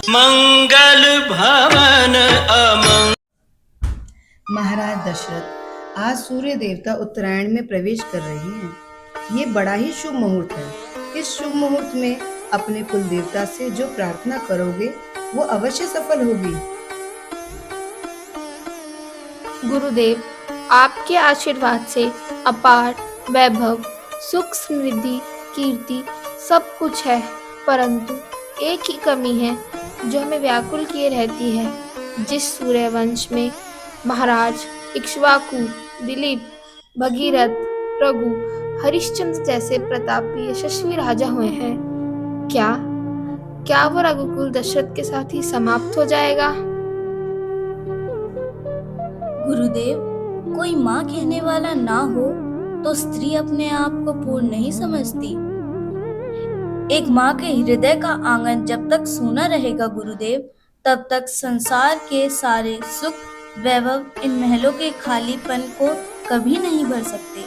मंगल भवन अमंगल। महाराज दशरथ, आज सूर्य देवता उत्तरायण में प्रवेश कर रहे हैं। ये बड़ा ही शुभ मुहूर्त है। इस शुभ मुहूर्त में अपने कुल देवता से जो प्रार्थना करोगे वो अवश्य सफल होगी। गुरुदेव, आपके आशीर्वाद से अपार वैभव, सुख, समृद्धि, कीर्ति सब कुछ है, परंतु एक ही कमी है जो हमें व्याकुल किए रहती है। जिस सूर्यवंश में महाराज इक्ष्वाकु, दिलीप, भगीरथ, रघु, हरिश्चंद्र जैसे प्रतापी यशस्वी राजा हुए हैं, क्या क्या वो रघुकुल दशरथ के साथ ही समाप्त हो जाएगा? गुरुदेव, कोई माँ कहने वाला ना हो तो स्त्री अपने आप को पूर्ण नहीं समझती। एक माँ के हृदय का आंगन जब तक सूना रहेगा गुरुदेव, तब तक संसार के सारे सुख वैभव इन महलों के खालीपन को कभी नहीं भर सकते।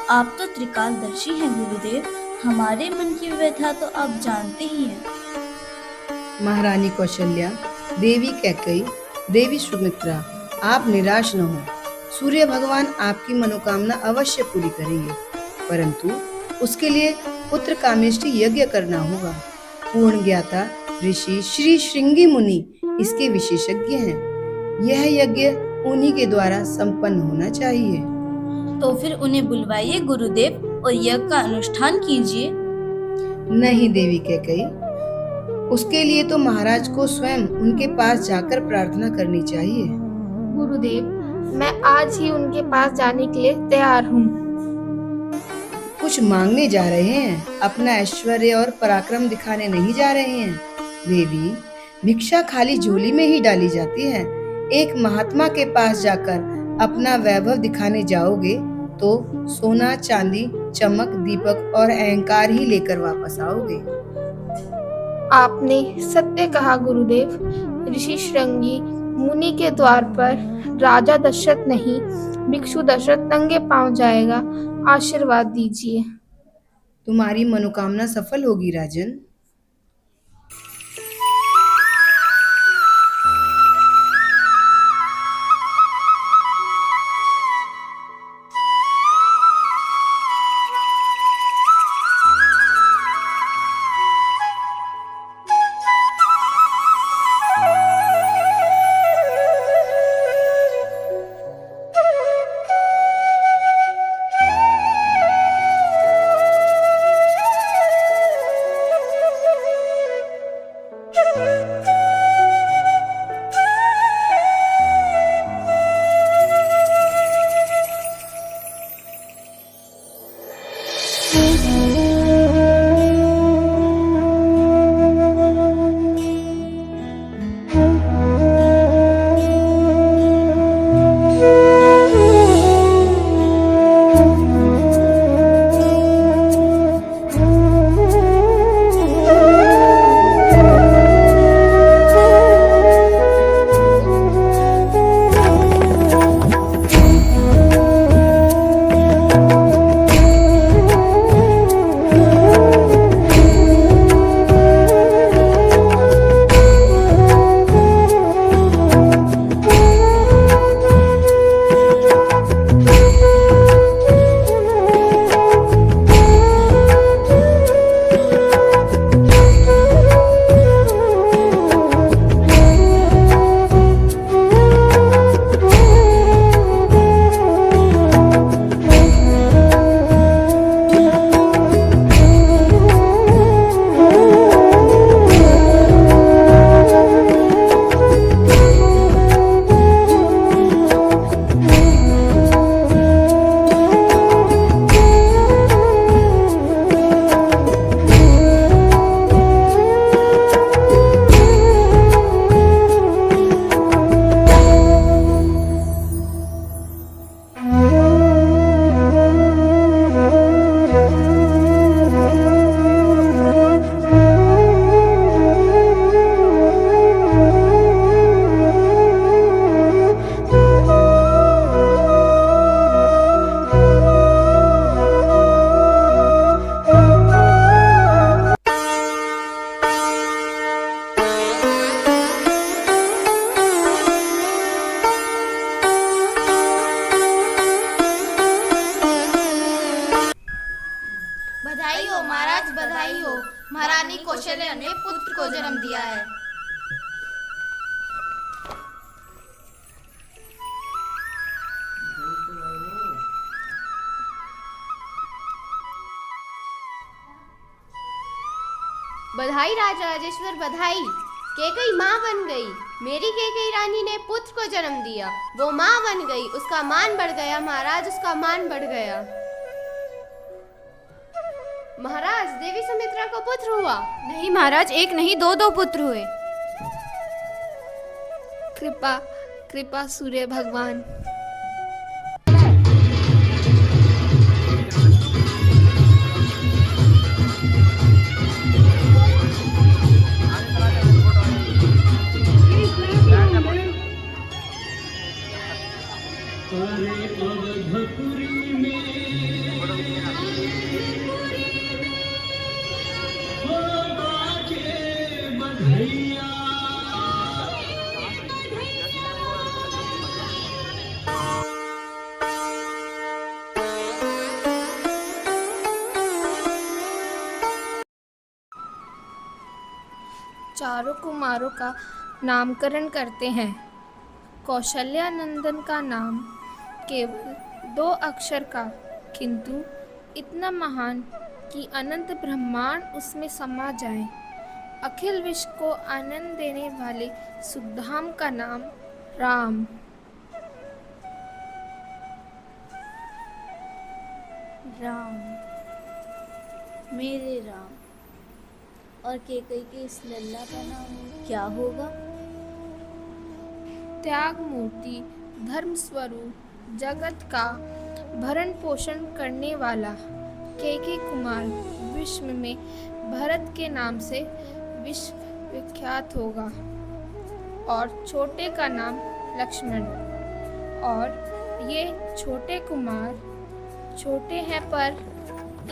आप तो त्रिकालदर्शी हैं गुरुदेव, हमारे मन की व्यथा तो आप जानते ही हैं। महारानी कौशल्या, देवी कैकेयी, देवी सुमित्रा, आप निराश न हो। सूर्य भगवान आपकी मनोकामना अवश्य पूरी करेंगे, परंतु उसके लिए पुत्र कामेष्टि यज्ञ करना होगा। पूर्ण ज्ञाता ऋषि श्री श्रृंगी मुनि इसके विशेषज्ञ हैं। यह यज्ञ उन्हीं के द्वारा संपन्न होना चाहिए। तो फिर उन्हें बुलवाइए गुरुदेव और यज्ञ का अनुष्ठान कीजिए। नहीं देवी कैकेयी, उसके लिए तो महाराज को स्वयं उनके पास जाकर प्रार्थना करनी चाहिए। गुरुदेव, मैं आज ही उनके पास जाने के लिए तैयार हूँ। कुछ मांगने जा रहे हैं, अपना ऐश्वर्य और पराक्रम दिखाने नहीं जा रहे हैं। देवी, भिक्षा खाली झोली में ही डाली जाती है। एक महात्मा के पास जाकर अपना वैभव दिखाने जाओगे तो सोना, चांदी, चमक, दीपक और अहंकार ही लेकर वापस आओगे। आपने सत्य कहा गुरुदेव। ऋषि श्रृंगी मुनि के द्वार पर राजा दशरथ नहीं, भिक्षु दशरथ नंगे पांव जाएगा। आशीर्वाद दीजिए। तुम्हारी मनोकामना सफल होगी राजन। महारानी कौशल्या ने पुत्र को जन्म दिया है। बधाई राजा राजेश्वर, बधाई। कैकई माँ बन गई। मेरी कैकई रानी ने पुत्र को जन्म दिया। वो माँ बन गई, उसका मान बढ़ गया महाराज, उसका मान बढ़ गया। महाराज, देवी सुमित्रा को पुत्र हुआ। नहीं महाराज, एक नहीं दो पुत्र हुए। कृपा कृपा सूर्य भगवान। चारों कुमारों का नामकरण करते हैं। कौशल्या नंदन का नाम केवल 2 अक्षर का, किंतु इतना महान कि अनंत ब्रह्मांड उसमें समा जाए। अखिल विश्व को आनंद देने वाले सुखधाम का नाम राम। राम, मेरे राम। और कैकई के इस लल्ला का नाम क्या होगा? त्याग मूर्ति, धर्म स्वरूप, जगत का भरण पोषण करने वाला कैकेयी कुमार विश्व में भरत के नाम से विश्व विख्यात होगा और छोटे का नाम लक्ष्मण। और ये छोटे कुमार छोटे हैं, पर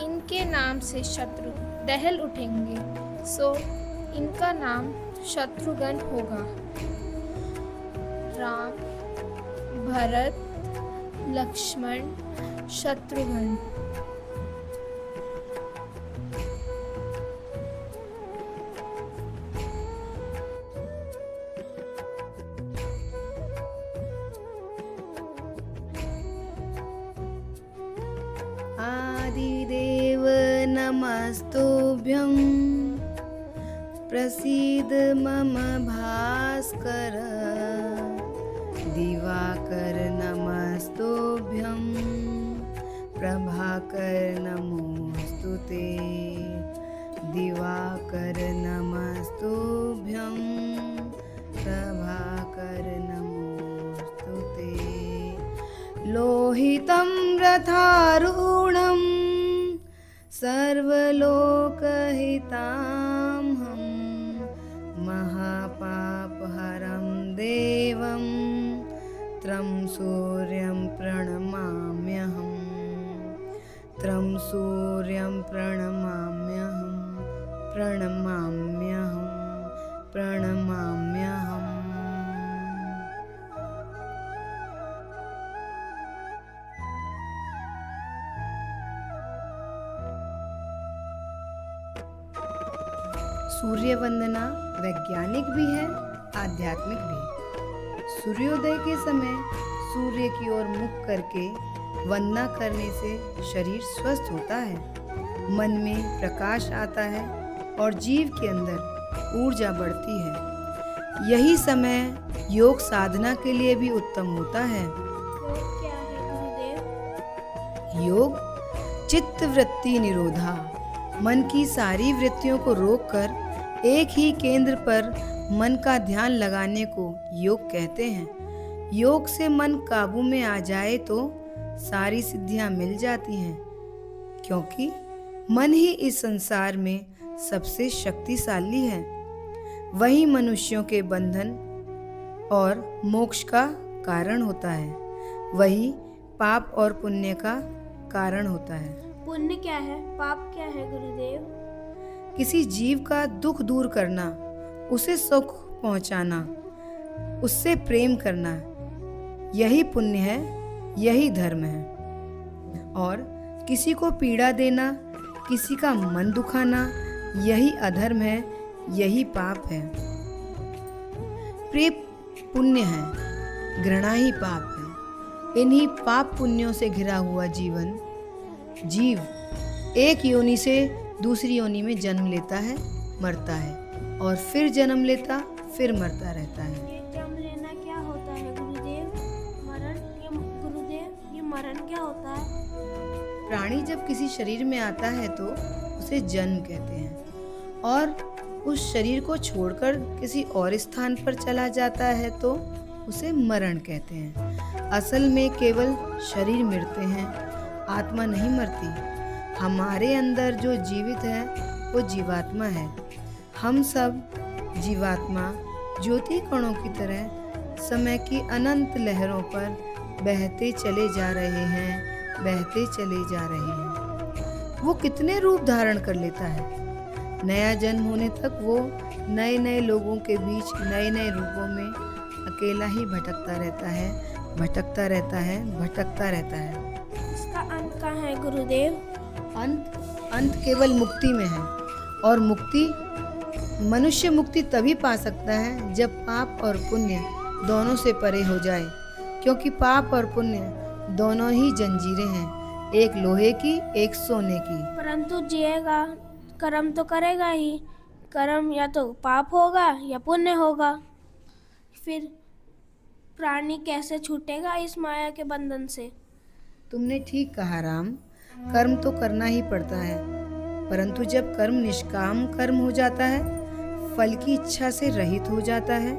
इनके नाम से शत्रु दहल उठेंगे, सो इनका नाम शत्रुघ्न होगा। राम, भरत, लक्ष्मण, शत्रुघ्न। आदिदेव नमस्तुभ्यं, प्रसीद मम भास्कर। दिवाकर नमस्तुभ्यं, प्रभाकर नमोस्तुते। दिवाकर नमस्तुभ्यं, प्रभाकर नमोस्तुते। लोहितं रथारूढं सर्वलोकहिताम्हं, महापापहरं देवं त्रं सूर्यं प्रणमाम्यहम्। त्रं सूर्यं प्रणमाम्यहम्, प्रणमाम्यहम्, प्रणमाम्यहम्। सूर्य वंदना वैज्ञानिक भी है, आध्यात्मिक भी। सूर्योदय के समय सूर्य की ओर मुख करके वंदना करने से शरीर स्वस्थ होता है, मन में प्रकाश आता है और जीव के अंदर ऊर्जा बढ़ती है। यही समय योग साधना के लिए भी उत्तम होता है। योग क्या है गुरुदेव? योग चित्त वृत्ति निरोधा, मन की सारी वृत्तियों को रोककर एक ही केंद्र पर मन का ध्यान लगाने को योग कहते हैं। योग से मन काबू में आ जाए तो सारी सिद्धियां मिल जाती हैं, क्योंकि मन ही इस संसार में सबसे शक्तिशाली है। वही मनुष्यों के बंधन और मोक्ष का कारण होता है, वही पाप और पुण्य का कारण होता है। पुण्य क्या है, पाप क्या है गुरुदेव? किसी जीव का दुख दूर करना, उसे सुख पहुंचाना, उससे प्रेम करना, यही पुण्य है, यही धर्म है। और किसी को पीड़ा देना, किसी का मन दुखाना, यही अधर्म है, यही पाप है। प्रेम पुण्य है, घृणा ही पाप है। इन्हीं पाप पुण्यों से घिरा हुआ जीव एक योनि से दूसरी योनि में जन्म लेता है, मरता है और फिर जन्म लेता, फिर मरता रहता है। ये जन्म लेना क्या होता है गुरुदेव? गुरुदेव, ये मरण क्या होता है? प्राणी जब किसी शरीर में आता है तो उसे जन्म कहते हैं, और उस शरीर को छोड़कर किसी और स्थान पर चला जाता है तो उसे मरण कहते हैं। असल में केवल शरीर मरते हैं, आत्मा नहीं मरती। हमारे अंदर जो जीवित है वो जीवात्मा है। हम सब जीवात्मा ज्योति कणों की तरह समय की अनंत लहरों पर बहते चले जा रहे हैं, बहते चले जा रहे हैं। वो कितने रूप धारण कर लेता है। नया जन्म होने तक वो नए नए लोगों के बीच नए नए रूपों में अकेला ही भटकता रहता है, भटकता रहता है, भटकता रहता है। इसका अंत कहाँ है गुरुदेव? अंत केवल मुक्ति में है, और मनुष्य मुक्ति तभी पा सकता है जब पाप और पुण्य दोनों से परे हो जाए, क्योंकि पाप और पुण्य दोनों ही जंजीरें हैं, एक लोहे की, एक सोने की। परंतु जिएगा, कर्म तो करेगा ही। कर्म या तो पाप होगा या पुण्य होगा। फिर प्राणी कैसे छूटेगा इस माया के बंधन से? तुमने ठीक कहा राम, कर्म तो करना ही पड़ता है, परंतु जब कर्म निष्काम कर्म हो जाता है, फल की इच्छा से रहित हो जाता है,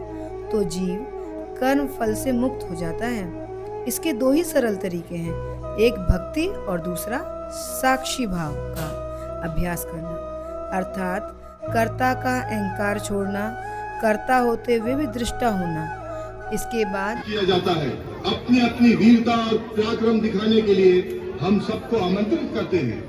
तो जीव कर्म फल से मुक्त हो जाता है। इसके दो ही सरल तरीके हैं, एक भक्ति और दूसरा साक्षी भाव का अभ्यास करना, अर्थात कर्ता का अहंकार छोड़ना, कर्ता होते हुए भी दृष्टा होना। इसके बाद किया जाता है। अपनी अपनी वीरता और पराक्रम दिखाने के लिए हम सबको आमंत्रित करते हैं।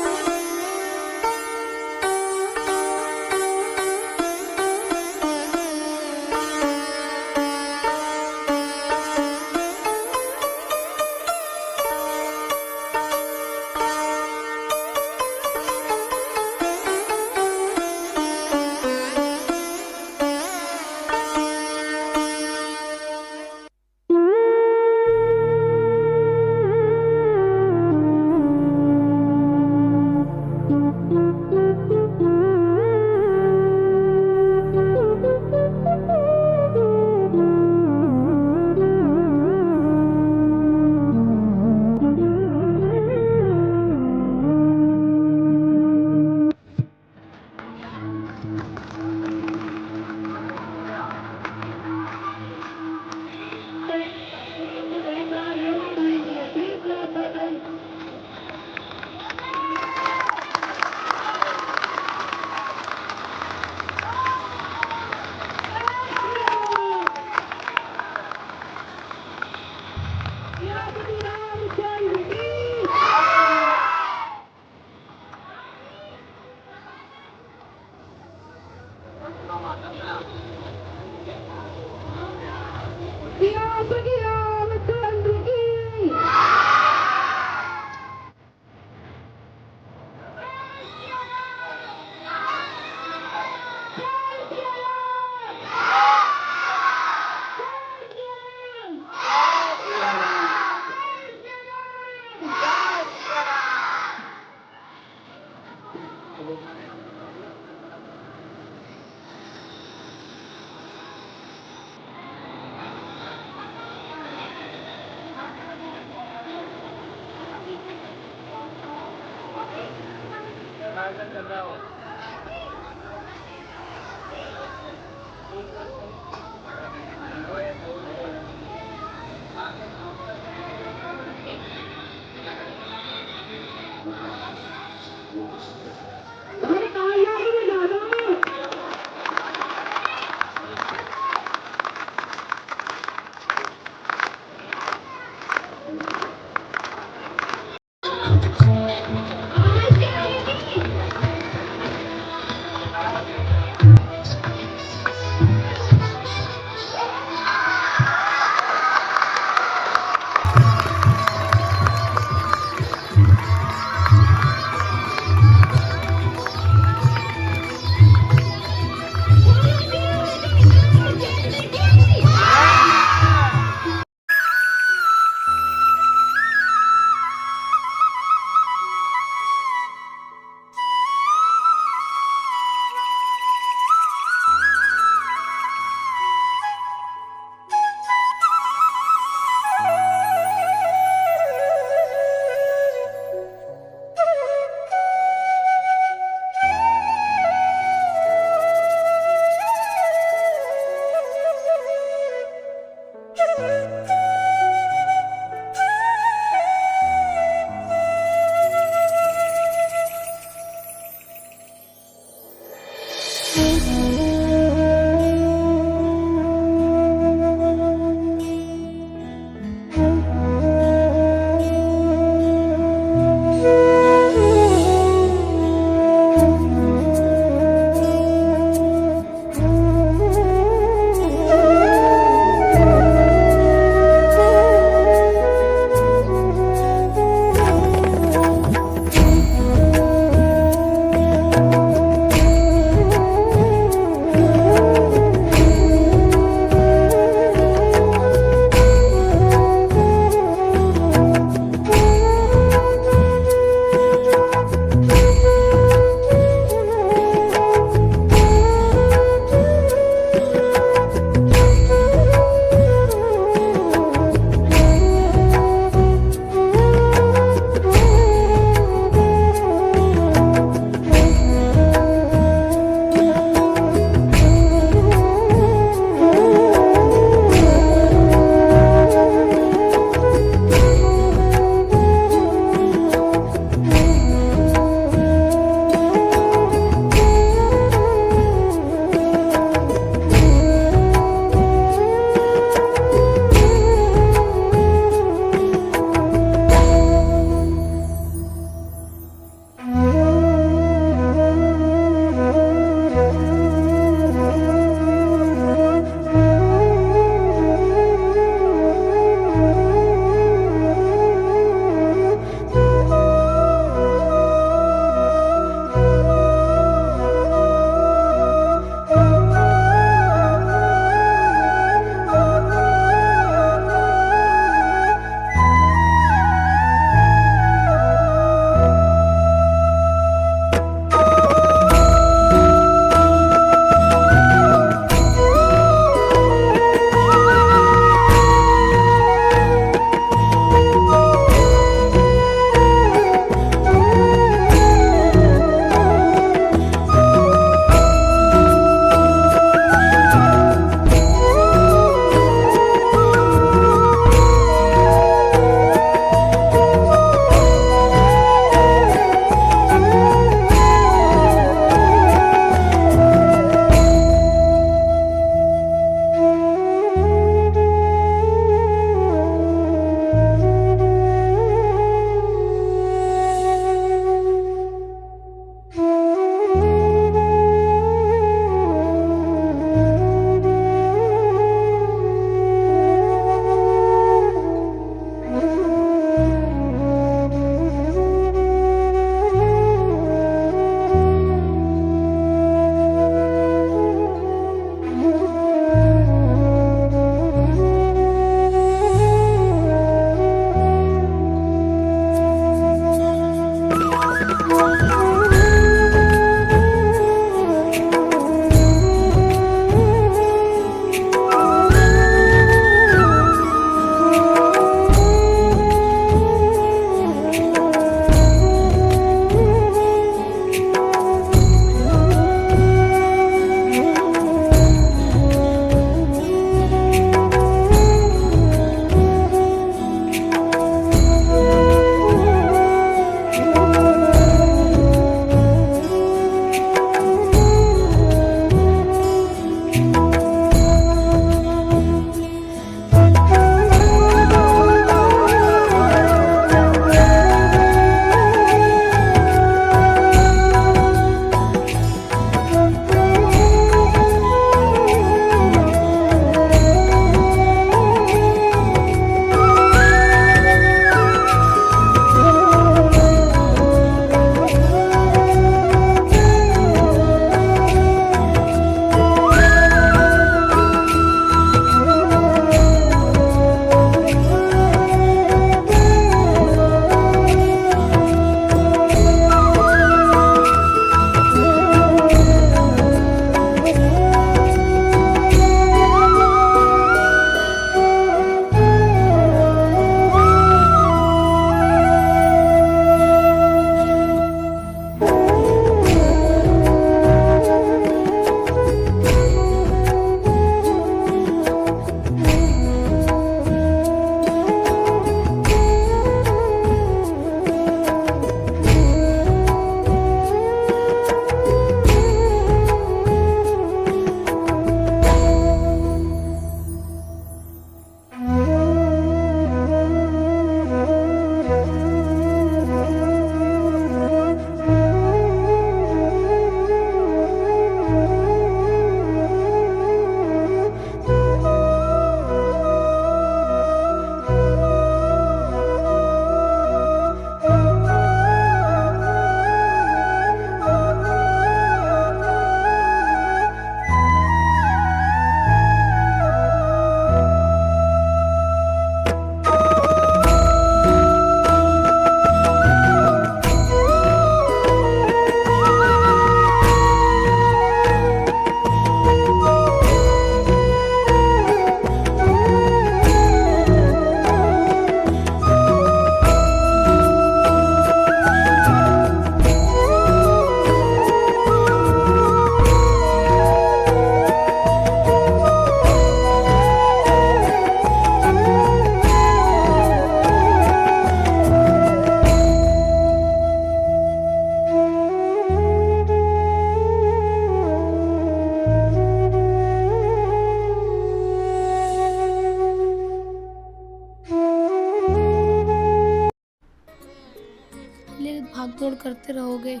भागदौड़ करते रहोगे।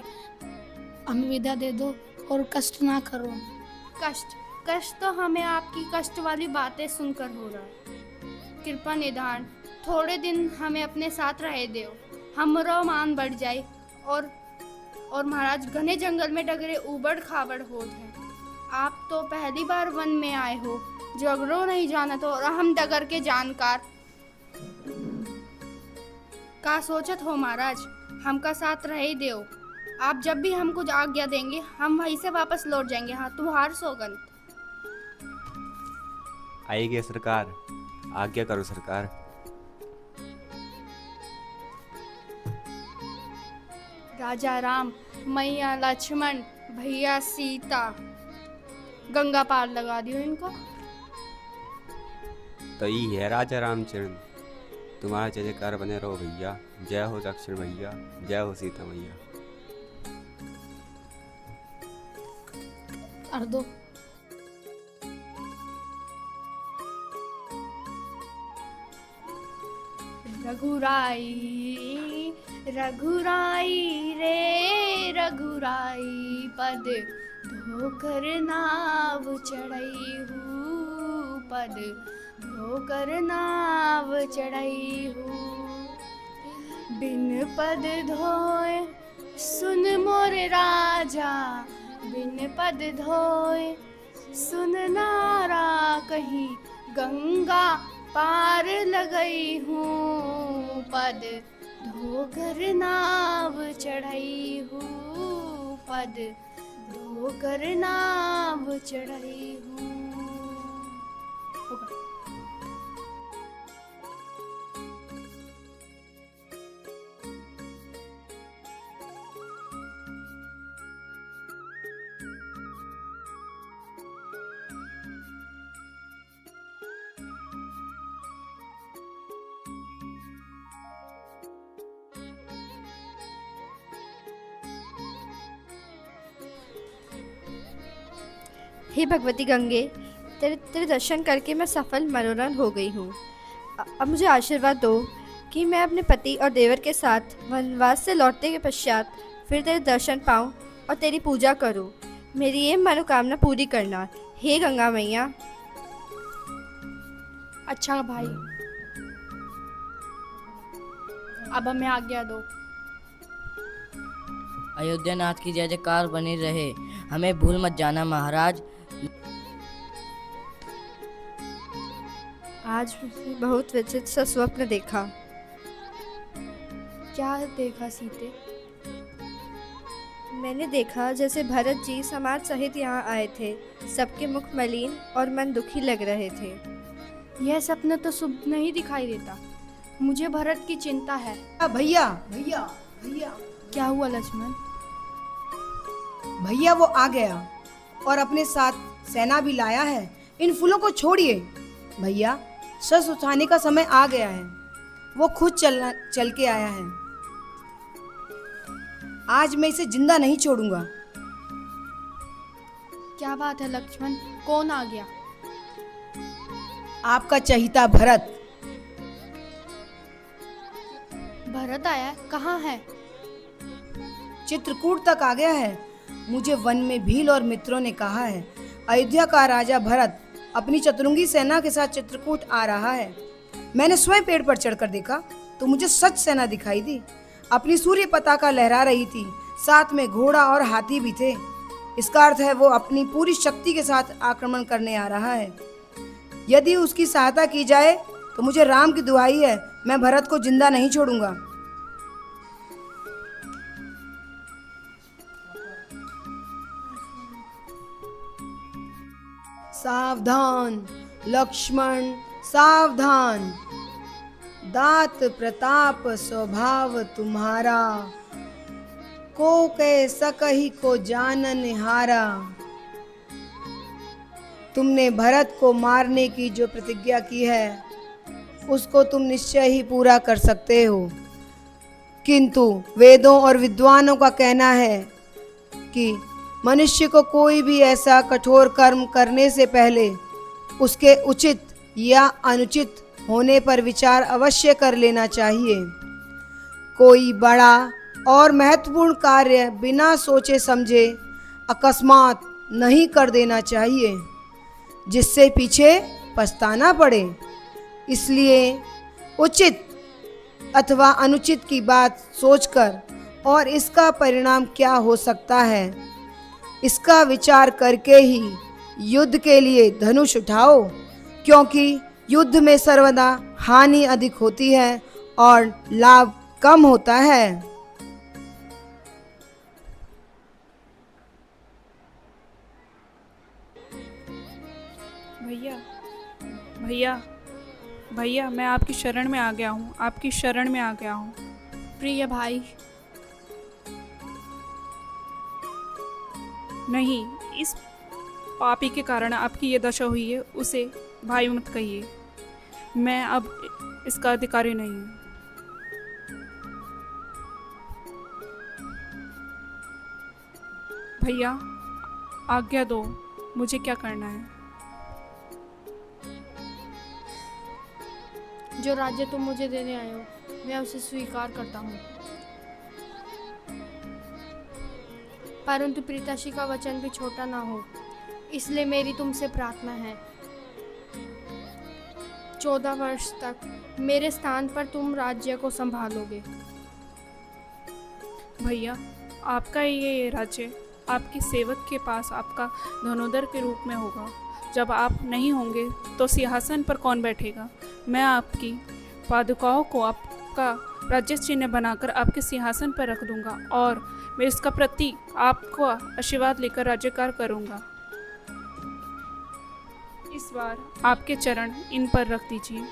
हमें विदा दे दो और कष्ट ना करो। कष्ट तो हमें आपकी कष्ट वाली बातें सुनकर हो रहा है। कृपा निधान थोड़े दिन हमें अपने साथ रहे दो, हमरो मान बढ़ जाए। और महाराज घने जंगल में डगरे उबड़ खाबड़ होत है। आप तो पहली बार वन में आए हो, जगरो नहीं जाना तो, और हम डगर के जानकार का सोचत हो महाराज, हमका साथ रहे दो। आप जब भी हमको आज्ञा देंगे हम वहीं से वापस लौट जाएंगे। हाँ तुम्हार सौगंध। आइए सरकार, आज्ञा करो सरकार। राजा राम, मैया लक्ष्मण, भैया सीता, गंगा पार लगा दियो इनको। तो ये है राजा रामचंद्र, तुम्हारा जय जयकार बने रहो भैया। जय हो लक्ष्मण भैया, जय हो सीता मैया। कर दो। रघुराई रघुराई रे रघुराई, पद धोकर नाव चढ़ई हूँ, पद धोकर नाव चढ़ई हूँ। बिन पद धोए सुन मोर राजा, बिन पद धोए सुन नारा कहीं, गंगा पार लगई हूँ, पद धोकर नाव चढ़ई हूँ, पद धोकर नाव चढ़ई हूँ। हे भगवती गंगे, तेरे दर्शन करके मैं सफल मनोरथ हो गई हूँ। अब मुझे आशीर्वाद दो कि मैं अपने पति और देवर के साथ वनवास से लौटने के पश्चात फिर तेरे दर्शन पाऊँ और तेरी पूजा करूँ। मेरी ये मनोकामना पूरी करना, हे गंगा मैया। अच्छा भाई, अब हमें आज्ञा दो। अयोध्यानाथ की जय जयकार बनी रहे। हमें भूल मत जाना महाराज। आज मैंने बहुत विचित्र सा स्वप्न देखा। क्या देखा सीते? मैंने देखा जैसे भरत जी समाज सहित यहाँ आए थे। सबके मुख मलिन और मन दुखी लग रहे थे। यह सपना तो शुभ नहीं दिखाई देता। मुझे भरत की चिंता है। भैया भैया भैया, क्या हुआ लक्ष्मण? भैया वो आ गया और अपने साथ सेना भी लाया है। इन फूलों को छोड़िए भैया, शस्त्र उठाने का समय आ गया है। वो खुद चल के आया है। आज मैं इसे जिंदा नहीं छोड़ूंगा। क्या बात है लक्ष्मण, कौन आ गया? आपका चहीता भरत। भरत आया? कहाँ है? चित्रकूट तक आ गया है। मुझे वन में भील और मित्रों ने कहा है अयोध्या का राजा भरत अपनी चतुरंगी सेना के साथ चित्रकूट आ रहा है। मैंने स्वयं पेड़ पर चढ़कर देखा तो मुझे सच सेना दिखाई दी। अपनी सूर्य पताका लहरा रही थी, साथ में घोड़ा और हाथी भी थे। इसका अर्थ है वो अपनी पूरी शक्ति के साथ आक्रमण करने आ रहा है। यदि उसकी सहायता की जाए तो मुझे राम की दुहाई है, मैं भरत को जिंदा नहीं छोड़ूंगा। सावधान लक्ष्मण सावधान, दात प्रताप स्वभाव तुम्हारा, को कह सकहि को जानन हारा। तुमने भरत को मारने की जो प्रतिज्ञा की है उसको तुम निश्चय ही पूरा कर सकते हो, किंतु वेदों और विद्वानों का कहना है कि मनुष्य को कोई भी ऐसा कठोर कर्म करने से पहले उसके उचित या अनुचित होने पर विचार अवश्य कर लेना चाहिए। कोई बड़ा और महत्वपूर्ण कार्य बिना सोचे समझे अकस्मात नहीं कर देना चाहिए, जिससे पीछे पछताना पड़े। इसलिए उचित अथवा अनुचित की बात सोचकर और इसका परिणाम क्या हो सकता है, इसका विचार करके ही युद्ध के लिए धनुष उठाओ, क्योंकि युद्ध में सर्वदा हानि अधिक होती है और लाभ कम होता है। भैया भैया भैया, मैं आपकी शरण में आ गया हूँ, आपकी शरण में आ गया हूँ। प्रिय भाई, नहीं, इस पापी के कारण आपकी ये दशा हुई है, उसे भाई मत कहिए। मैं अब इसका अधिकारी नहीं हूँ। भैया आज्ञा दो, मुझे क्या करना है? जो राज्य तुम मुझे देने आए हो, मैं उसे स्वीकार करता हूँ, परंतु प्रीताशी का वचन भी छोटा ना हो, इसलिए मेरी तुमसे प्रार्थना है। 14 वर्ष तक मेरे स्थान पर तुम राज्य को संभालोगे। भैया, आपका ये राज्य आपकी सेवक के पास आपका धनुधर के रूप में होगा। जब आप नहीं होंगे तो सिंहासन पर कौन बैठेगा? मैं आपकी पादुकाओं को आपका राज्य चिन्ह बनाकर आपके सिंहासन पर रख दूंगा और मैं इसका प्रति आपको आशीर्वाद लेकर राज्यकार करूंगा। इस बार आपके चरण इन पर रख दीजिए।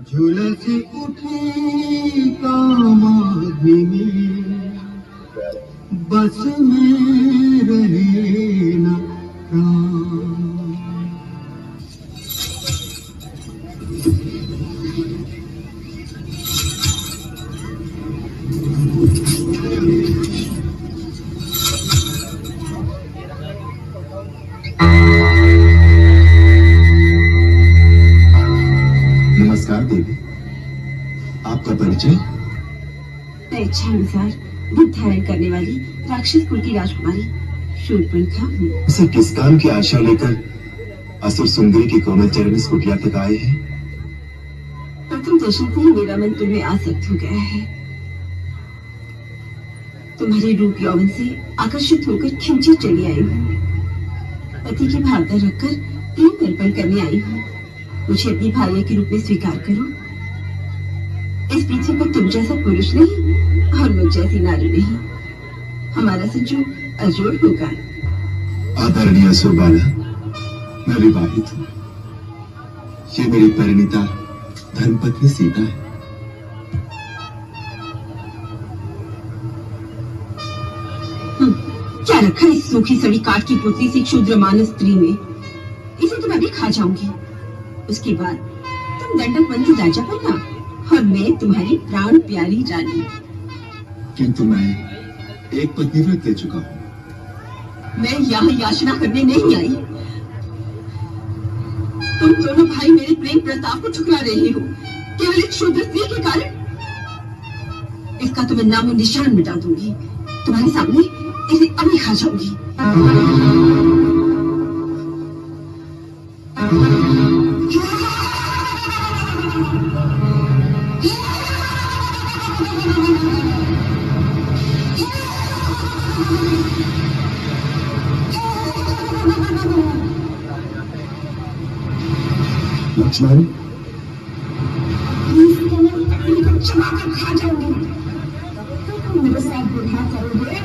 झुलसी उठी कामाग्नि में, बस में रहे न प्राण। नमस्कार देवी, आपका परिचय? मैं इच्छा अनुसार बुद्ध धारण करने वाली राक्षस कुल की राजकुमारी शूर्पणखा हूँ। इसे किस काम की आशा लेकर असुर सुंदरी के कोमल चरण इस कुटिया तक आए हैं? प्रथम दर्शन से ही मेरा मन तुम्हें आसक्त हो गया है। तुम्हारे रूप यौवन से आकर्षित होकर खिंची चली आई हूँ। पति की भावना रखकर प्रेम अर्पण करने आई हूँ। मुझे अपनी भार्या के रूप में स्वीकार करो। इस पृथ्वी पर तुम जैसा पुरुष नहीं और मुझ जैसी नारी नहीं। हमारा संयोग अजोड़ होगा। आदरणीय सुरबाला, मैं विवाहित हूँ। ये मेरी परिणीता धर्मपत्नी सीता है। क्या रखा इस सूखी सड़ी काठ की पुतली सी क्षुद्र मानस स्त्री में? इसे तो मैं भी खा जाऊंगी। उसके बाद तुम दंडक बंदी राजा बनना और मैं तुम्हारी प्राण प्यारी रानी। किंतु मैं एक पत्नी व्रत ले चुका हूँ। मैं यहाँ याचना करने नहीं आई। तुम दोनों भाई मेरे प्रेम प्रस्ताव को ठुकरा रहे हो केवल एक शूद्र स्त्री के कारण। इसका तो मैं नामो निशान मिटा दूंगी। तुम्हारे सामने इसे अभी खा जाऊंगी। लक्ष्मण, क्षमा कर खा जाऊंगी। तुम मेरे साथ बुरा करोगे।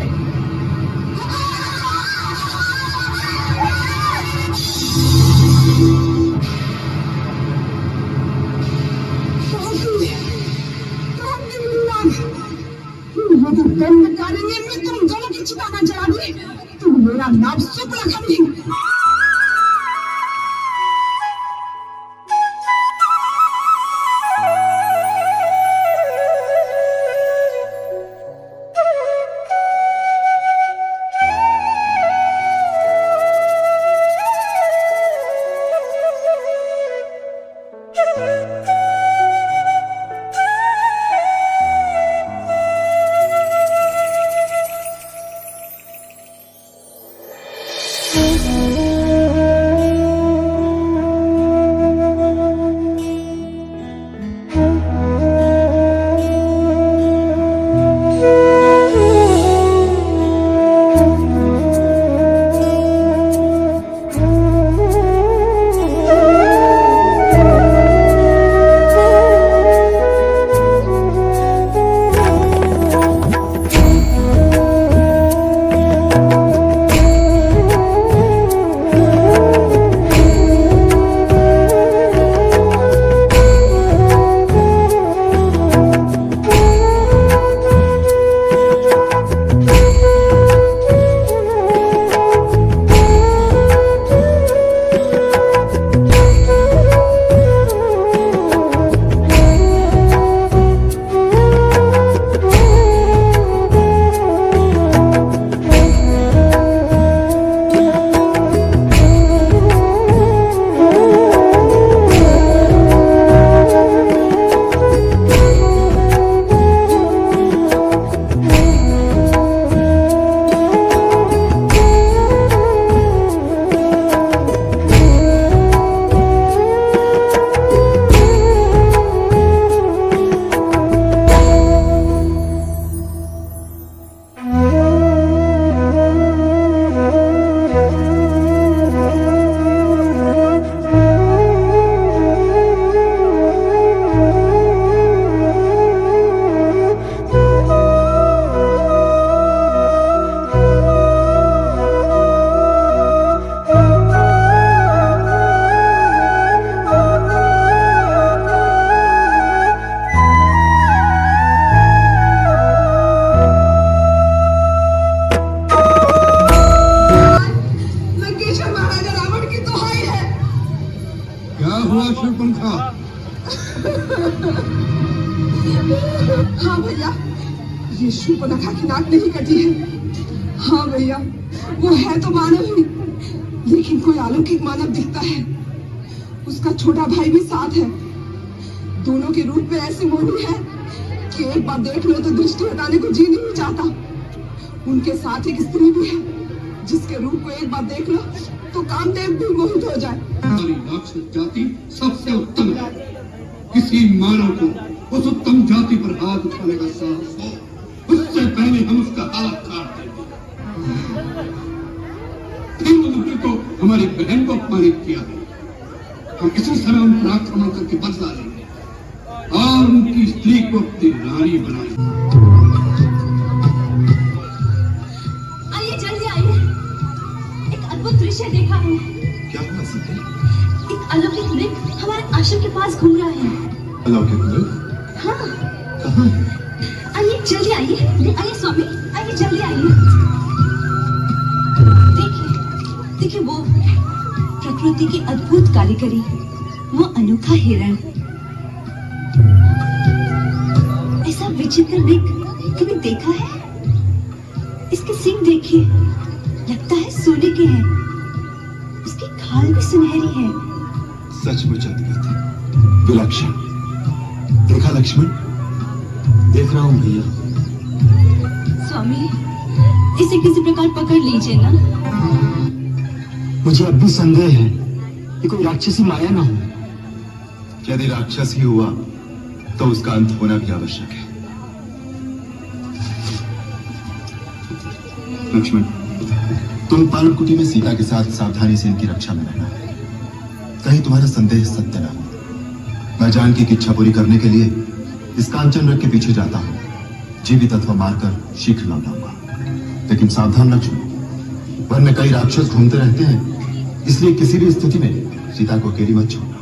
क्या हुआ शूर्पणखा? हाँ भैया, ये शूर्पणखा की नाक नहीं कटी है। हाँ भैया, वो है तो मानव ही, लेकिन कोई अलौकिक मानव दिखता है। उसका छोटा भाई भी साथ है। दोनों के रूप में ऐसे मोही है कि एक बार देख लो तो दृष्टि हटाने को जी नहीं चाहता। उनके साथ एक स्त्री भी है जिसके रूप को एक बार देख लो तो कामदेव भी मोहित हो जाए। हमारी राक्षस जाति सबसे उत्तम है। किसी मानव को उस उत्तम जाति पर हाथ उठाने का साहस हो, उससे पहले हम उसका हाथ काट देंगे। उन्होंने तो हमारी बहन को अपमानित किया है। हम इसी समय उन पर आक्रमण करके बदला लेंगे और उनकी स्त्री को अपनी रानी बनाएंगे। आइए जल्दी आइए, एक अद्भुत दृश्य देखा है। क्या हुआ सीता? एक अलौकिक मृग हमारे आश्रम के पास घूम रहा है। अलौकिक मृग? हाँ। कहाँ? आइए जल्दी आइए, आइए स्वामी, आइए जल्दी आइए। देखिए, देखिए वो प्रकृति की अद्भुत कारीगरी, वो अनोखा हिरण। ऐसा विचित्र मृग कभी देखा है? इसके सींग देखिए, लगता है सोने के हैं। उसकी खाल भी सुनहरी है। सचमुच अद्भुत, विलक्षण। देखा लक्ष्मण? देख रहा हूँ भैया। स्वामी, इसे किसी प्रकार पकड़ लीजिए ना। मुझे अब भी संदेह है कि कोई राक्षसी माया ना हो। यदि राक्षस ही हुआ तो उसका अंत होना भी आवश्यक है। लक्ष्मण, तुम पालन कुटी में सीता के साथ सावधानी से इनकी रक्षा में रहना। कहीं तुम्हारा संदेह सत्य ना हो। मैं जानकी की इच्छा पूरी करने के लिए इस कांचन रथ के पीछे जाता हूँ। जीवित अथवा मारकर शीघ्र लौट आऊंगा। लेकिन सावधान लक्ष्मण, वन में कई राक्षस घूमते रहते हैं, इसलिए किसी भी स्थिति में सीता को अकेली मत छोड़ना।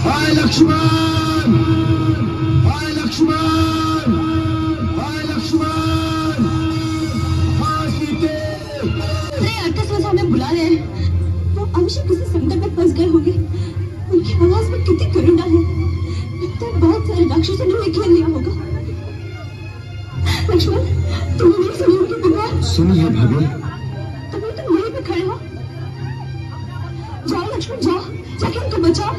हाय लक्ष्मण, हाय लक्ष्मण, हाय लक्ष्मण, हाय सीते। हमें बुला रहे हैं। वो अवश्य किसी संकट में फंस गए होंगे। उनकी आवाज में कितनी करुणा है। लगता है बहुत सारे राक्षसों ने उन्हें घेर लिया होगा। लक्ष्मण, तुमने नहीं सुनी उनकी पुकार? सुनी है भाभी। तभी तुम यहीं पे खड़े हो। जाओ लक्ष्मण, जाओ, जाके उनको बचाओ।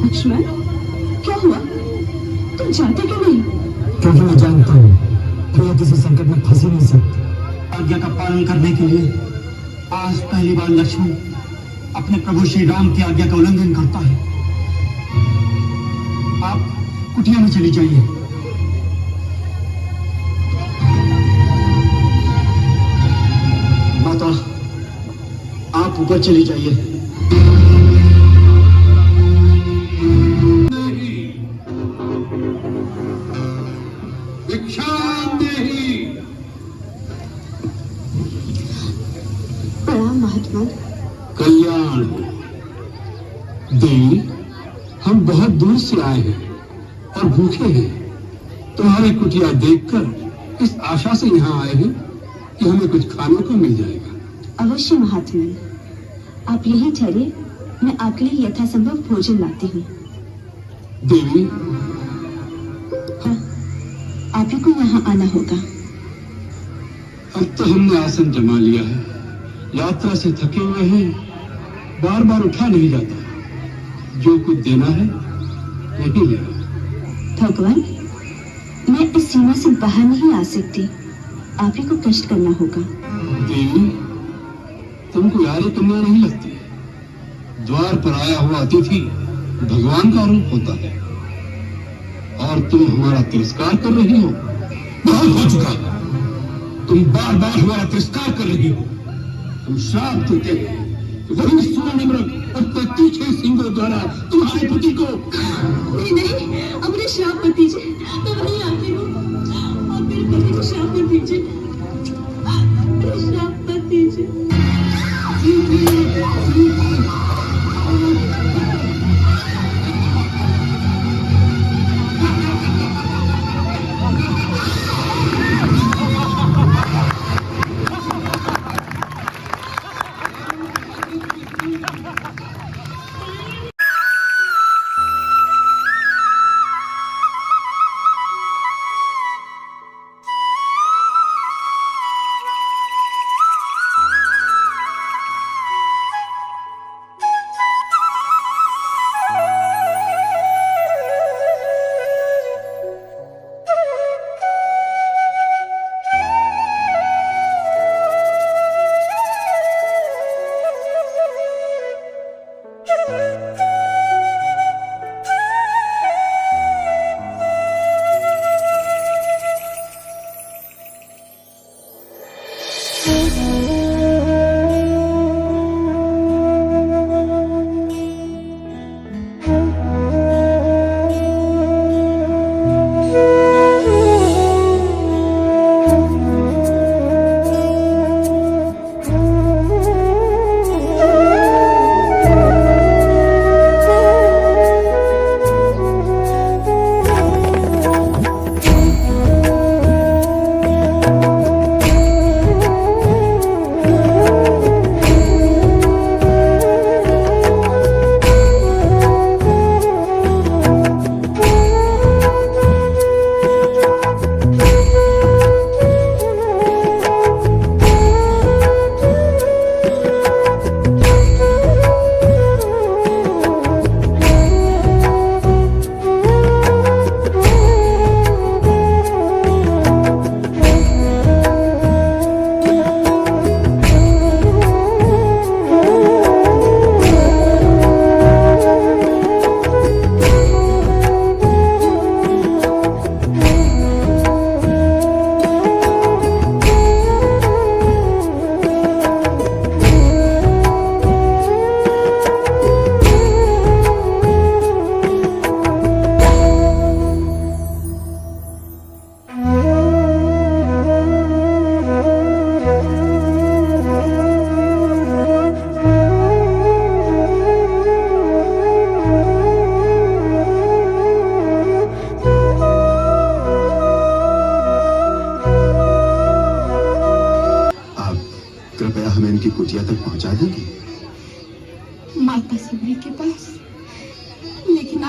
लक्ष्मण, क्या हुआ? तुम जाते क्यों नहीं? क्योंकि मैं जानता हूँ प्रिया किसी संकट में फंस ही नहीं सकती। आज्ञा का पालन करने के लिए आज पहली बार लक्ष्मण अपने प्रभु श्री राम की आज्ञा का उल्लंघन करता है। आप कुटिया में चली जाइए। माता, आप ऊपर चली जाइए। कल्याण देवी, हम बहुत दूर से आए हैं और भूखे हैं। तुम्हारी कुटिया देखकर इस आशा से यहाँ आए हैं कि हमें कुछ खाने को मिल जाएगा। अवश्य महात्मा, आप यहीं ठहरिए, मैं आपके लिए यथासंभव भोजन लाती हूँ। देवी, हाँ, आप ही को यहाँ आना होगा। अब तो हमने आसन जमा लिया है। यात्रा से थके हुए हैं, बार बार उठा नहीं जाता। जो कुछ देना है वही ले। भगवान, मैं इस सीमा से बाहर नहीं आ सकती। आप ही को कष्ट करना होगा। देवी, तुमको यारी कन्या नहीं लगती। द्वार पर आया हुआ अतिथि भगवान का रूप होता है और तुम हमारा तिरस्कार कर रही हो। बहुत हो चुका। तुम बार बार हमारा तिरस्कार कर रही हो। तुम श्राप देते हो। वही स्वर्ण मृग अपने तीखे सिंगों द्वारा तुम्हारे पति को। नहीं, अब मुझे श्राप मत दीजिए। मैं वहीं आती हूँ। आप मेरे पति को श्राप मत दीजिए। श्राप मत दीजिए।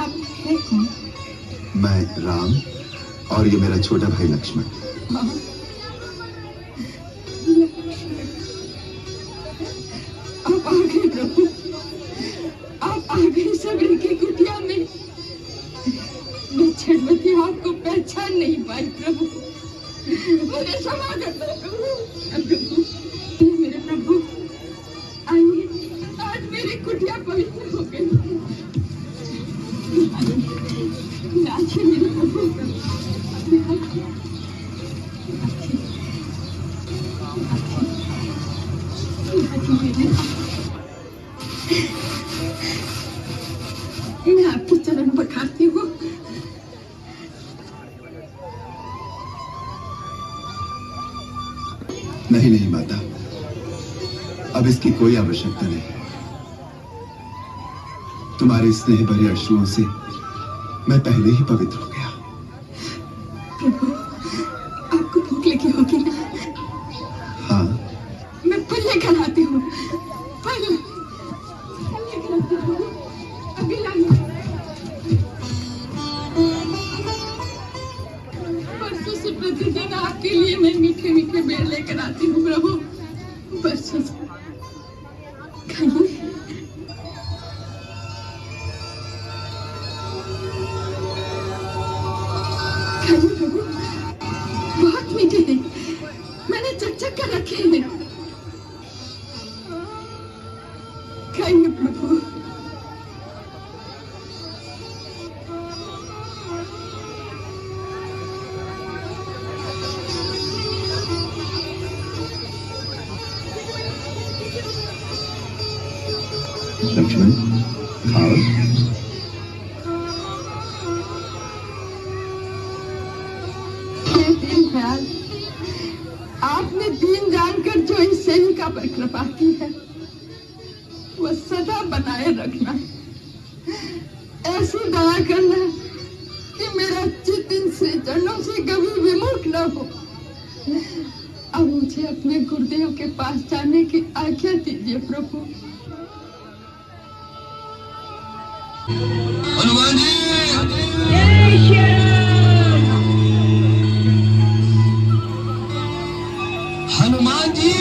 आप हैं कौन? मैं राम और ये मेरा छोटा भाई लक्ष्मण। आप आ गए प्रभु, आप आ गए सबरी की कुटिया में। मैं छठवती आपको पहचान नहीं पाई प्रभु, मुझे क्षमा कर दो प्रभु। ये मेरे प्रभु आइए, आज मेरी कुटिया पवित्र हो गई। आइए मेरे प्रभु, मैं आपके चरण पखारती हूँ। नहीं नहीं माता, अब इसकी कोई आवश्यकता नहीं। तुम्हारे स्नेह भरे अश्रुओं से मैं पहले ही पवित्र हो गया। प्रभु, आपको भूख लगी होगी ना? हाँ। मैं फल लेकर आती हूँ। फल लेकर आती हूँ। अभी लाइए। बरसों से प्रतिदिन आपके लिए मैं मीठे मीठे बेर लेकर आती हूँ प्रभु, बरसों से। खाइए। खाइए प्रभु, बहुत मीठे हैं, मैंने चक कर रखे हैं। खाइए प्रभु। लक्ष्मण खाओ। दीनदयाल, आपने दीन जानकर जो इस सेविका पर कृपा की है वो सदा बनाए रखना। ऐसी दया करना कि मेरा चित्त इनसे चरणों से कभी विमुख न हो। अब मुझे अपने गुरुदेव के पास जाने की आज्ञा दीजिए प्रभु। हनुमान जी, हनुमान जी।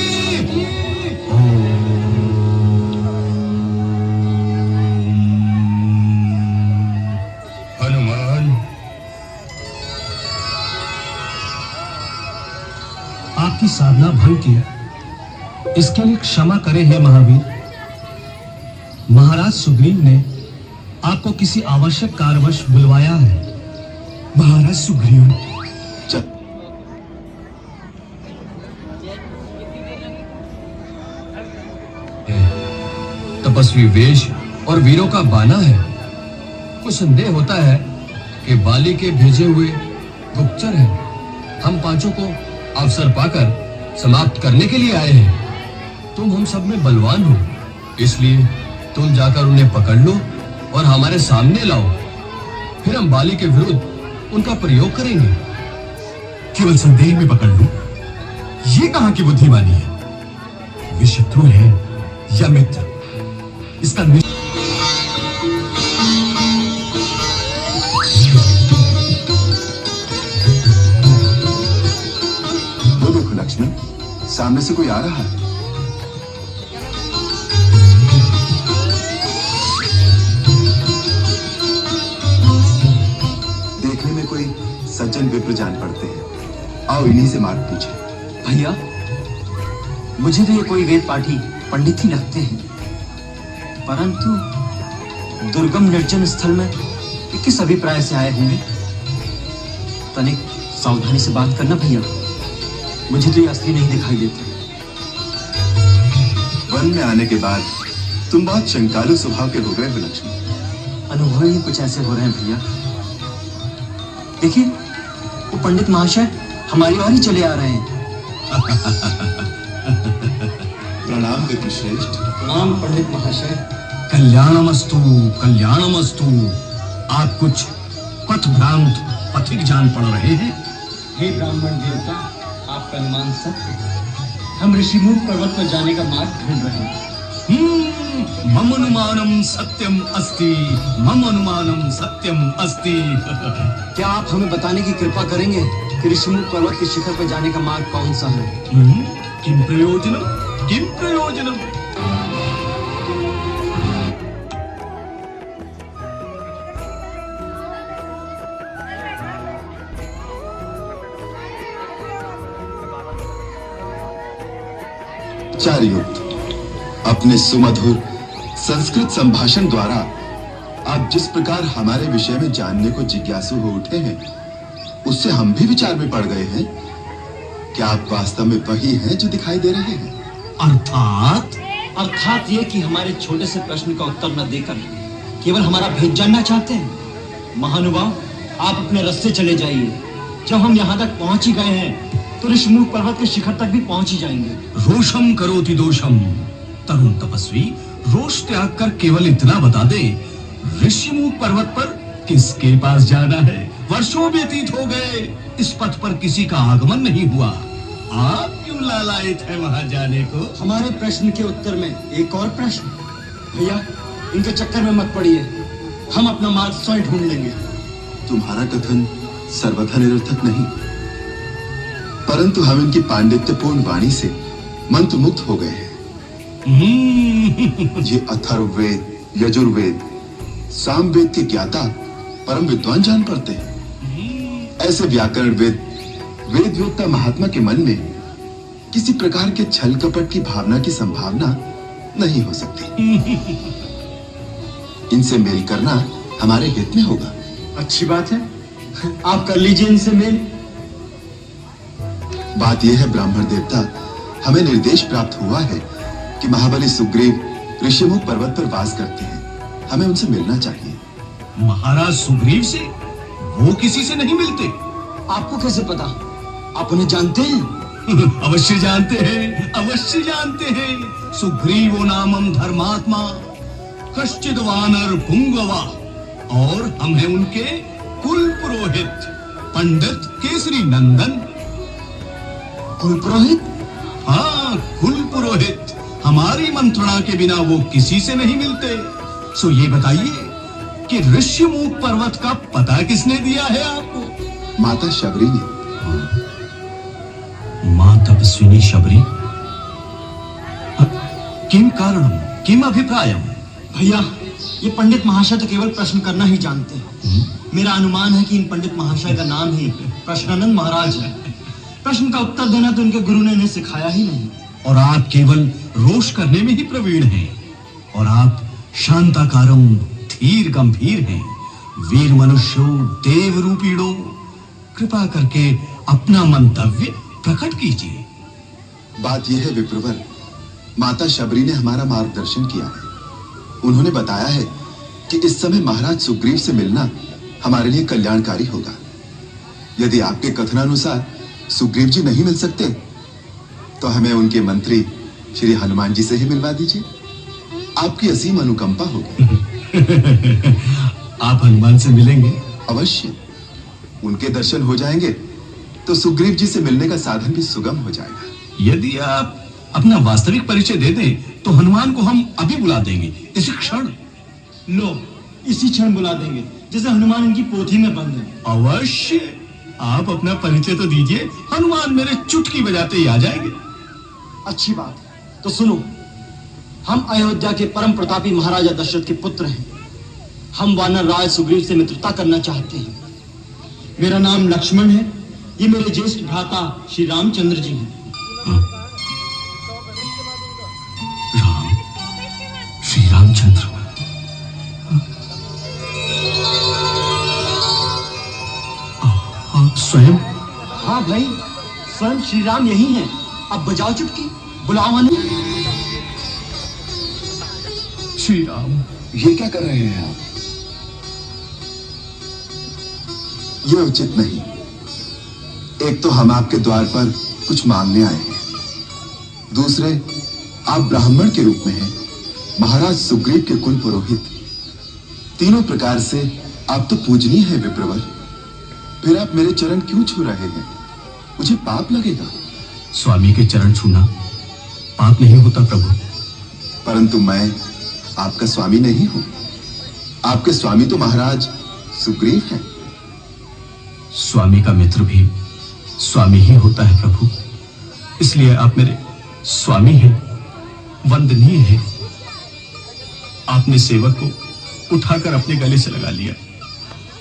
हनुमान, आपकी साधना भंग किया, इसके लिए क्षमा करें हे महावीर। महाराज सुग्रीव ने आपको किसी आवश्यक कार्यवश बुलवाया है। महाराज सुग्रीव, तपस्वी वेश और वीरों का बाना है। कुछ संदेह होता है कि बाली के भेजे हुए गुप्तचर हैं। हम पांचों को अवसर पाकर समाप्त करने के लिए आए हैं। तुम हम सब में बलवान हो, इसलिए तुम जाकर उन्हें पकड़ लो और हमारे सामने लाओ। फिर हम बाली के विरुद्ध उनका प्रयोग करेंगे। केवल संदेह में पकड़ लो, ये कहां की बुद्धिमानी है? वे शत्रु है या मित्र, इसका वो देखो लक्ष्मण, सामने से कोई आ रहा है। देखने में कोई सज्जन विप्र जान पड़ते हैं। आओ इन्हीं से मार्ग पूछे। भैया, मुझे तो ये कोई वेद पाठी पंडित ही लगते हैं, परंतु दुर्गम निर्जन स्थल में किस अभिप्राय से आए होंगे? तनिक सावधानी से बात करना भैया, मुझे तो ये असली नहीं दिखाई देते। वन में आने के बाद तुम बहुत शंकालु स्वभाव के हो गए हो लक्ष्मण। अनुभव ही कुछ ऐसे हो रहे हैं भैया। देखिए, वो पंडित महाशय हमारी ओर ही चले आ रहे हैं। प्रणाम विप्रश्रेष्ठ। प्रणाम पंडित महाशय। कल्याणमस्तु, कल्याणमस्तु। आप कुछ पथ भ्रांत पथिक जान पड़ रहे हैं। हे ब्राह्मण देवता, आपका अनुमान सत्य है। हम ऋषिमुख पर्वत पर जाने का मार्ग ढूंढ रहे हैं। मम अनुमानम सत्यम अस्ति, मम अनुमानम सत्यम अस्ति। क्या आप हमें बताने की कृपा करेंगे कि ऋषिमुख पर्वत के शिखर पर जाने का मार्ग कौन सा है? किम प्रयोजनम, किम प्रयोजनम। चार्युक्त, अपने सुमधुर संस्कृत संभाषण द्वारा आप जिस प्रकार हमारे विषय में जानने को जिज्ञासु हो उठे हैं, उससे हम भी विचार में पड़ गए हैं कि आप वास्तव में वही हैं जो दिखाई दे रहे हैं। अर्थात ये कि हमारे छोटे से प्रश्न का उत्तर न देकर केवल हमारा भेद जानना चाहते हैं। महानुभाव, आप अपने रास्ते चले जाइए। जब हम यहाँ तक पहुंच ही गए हैं तो ऋषिमुख पर्वत के शिखर तक भी पहुंच ही जाएंगे। रोषम करोति दोषम। तरुण तपस्वी रोष त्याग कर केवल इतना बता दे, ऋषिमुख पर्वत पर किसके पास जाना है? वर्षों व्यतीत हो गए, इस पथ पर किसी का आगमन नहीं हुआ। आप क्यों लालायित हैं वहां जाने को? हमारे प्रश्न के उत्तर में एक और प्रश्न। भैया, इनके चक्कर में मत पड़िए, हम अपना मार्ग स्वयं ढूंढ लेंगे। तुम्हारा कथन सर्वथा निरर्थक नहीं, परंतु हम इनकी पांडित्यपूर्ण वाणी से मंत्रमुग्ध हो गए हैं। ये अथर्ववेद, यजुर्वेद, सामवेद के ज्ञाता परम विद्वान जान पड़ते हैं। ऐसे व्याकरण वेद वेदता महात्मा के मन में किसी प्रकार के छल कपट की भावना की संभावना नहीं हो सकती। इनसे मेल करना हमारे हित में होगा। अच्छी बात है, आप कर लीजिए इनसे मेल। बात यह है ब्राह्मण देवता, हमें निर्देश प्राप्त हुआ है कि महाबली सुग्रीव ऋषिमुख पर्वत पर वास करते हैं। हमें उनसे मिलना चाहिए। महाराज सुग्रीव से? वो किसी से नहीं मिलते। आपको कैसे पता? आप उन्हें जानते हैं? अवश्य जानते हैं, अवश्य जानते हैं। सुग्रीवो नामम धर्मात्मा, कश्चिद वानर पुंगवा, और हम हैं उनके कुल पुरोहित पंडित केसरी नंदन। कुल पुरोहित? हाँ, कुल पुरोहित। हमारी मंत्रणा के बिना वो किसी से नहीं मिलते। सो ये बताइए कि ऋषिमुख पर्वत का पता किसने दिया है आपको? माता शबरी ने। मां तपस्विनी शबरी? किम कारणम, किम अभिप्रायम? भैया, ये पंडित महाशय तो केवल प्रश्न करना ही जानते हैं। मेरा अनुमान है कि इन पंडित महाशय का नाम ही प्रश्नानंद महाराज है। प्रश्न का उत्तर देना तो इनके गुरु ने इन्हें सिखाया ही नहीं। और आप केवल रोष करने में ही प्रवीण हैं, और आप शांताकारम धीर गंभीर हैं। वीर मनुष्यो देव रूपीणो, कृपा करके अपना मंतव्य प्रकट कीजिए। बात यह है विप्रवर, माता शबरी ने हमारा मार्गदर्शन किया है। उन्होंने बताया है कि इस समय महाराज सुग्रीव से मिलना हमारे लिए कल्याणकारी होगा। यदि आपके कथनानुसार सुग्रीव जी नहीं मिल सकते तो हमें उनके मंत्री श्री हनुमान जी से ही मिलवा दीजिए। आपकी असीम अनुकंपा होगी। आप हनुमान से मिलेंगे? अवश्य। उनके दर्शन हो जाएंगे तो सुग्रीव जी से मिलने का साधन भी सुगम हो जाएगा। यदि आप अपना वास्तविक परिचय दे दें तो हनुमान को हम अभी बुला देंगे, इसी क्षण। लो, इसी क्षण बुला देंगे, जैसे हनुमान इनकी पोथी में बंद है। अवश्य। आप अपना परिचय तो दीजिए, हनुमान मेरे चुटकी बजाते ही आ जाएंगे। अच्छी बात है, तो सुनो। हम अयोध्या के परम प्रतापी महाराजा दशरथ के पुत्र हैं। हम वानर राज सुग्रीव से मित्रता करना चाहते हैं। मेरा नाम लक्ष्मण है। ये मेरे ज्येष्ठ भ्राता श्री रामचंद्र जी हैं। श्री रामचंद्र? आप स्वयं? हाँ भाई, स्वयं श्री राम यही हैं। अब बजाओ चुटकी, बुलाओ हमें। श्री राम, ये क्या कर रहे हैं आप? ये उचित नहीं। एक तो हम आपके द्वार पर कुछ मांगने आए हैं, दूसरे आप ब्राह्मण के रूप में हैं, महाराज सुग्रीव के कुल पुरोहित। तीनों प्रकार से आप तो पूजनीय हैं विप्रवर। फिर आप मेरे चरण क्यों छू रहे हैं? मुझे पाप लगेगा। स्वामी के चरण छूना पाप नहीं होता प्रभु। परंतु मैं आपका स्वामी नहीं हूं। आपके स्वामी तो महाराज सुग्रीव हैं। स्वामी का मित्र भी स्वामी ही होता है प्रभु, इसलिए आप मेरे स्वामी हैं, वंदनीय हैं। आपने सेवक को उठाकर अपने गले से लगा लिया,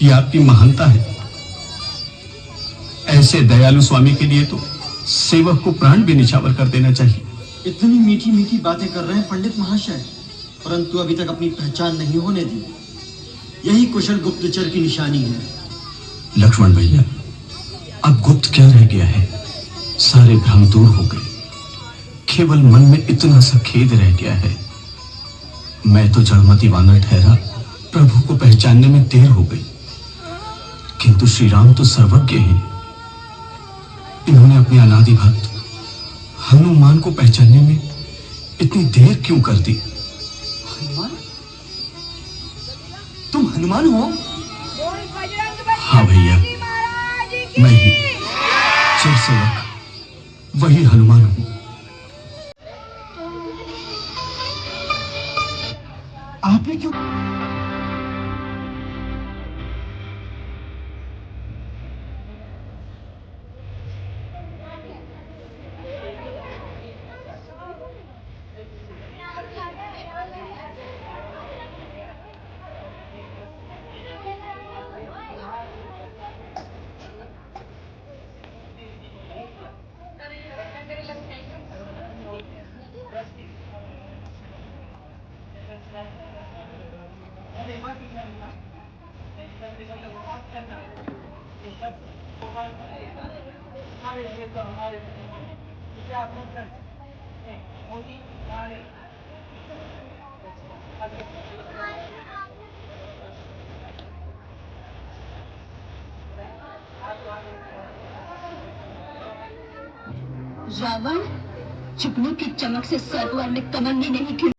ये आपकी महानता है। ऐसे दयालु स्वामी के लिए तो सेवक को प्राण भी निछावर कर देना चाहिए। इतनी मीठी मीठी बातें कर रहे हैं पंडित महाशय, परंतु अभी तक अपनी पहचान नहीं होने दी। यही कुशल गुप्तचर की निशानी है। लक्ष्मण भैया, अब गुप्त क्या रह गया है? सारे भ्रम दूर हो गए, केवल मन में इतना सा खेद रह गया है। मैं तो जड़मती वानर ठहरा, प्रभु को पहचानने में देर हो गई, किंतु श्री राम तो सर्वज्ञ हैं। इन्होंने अपने अनादि भक्त हनुमान को पहचानने में इतनी देर क्यों कर दी? हनुमान? तुम हनुमान हो? हाँ भैया, मैं ही चिर सेवक, वही हनुमान हूं। आपने क्यों? रावण, जुगनू की चमक से सरोवर में कमंदी नहीं खिल।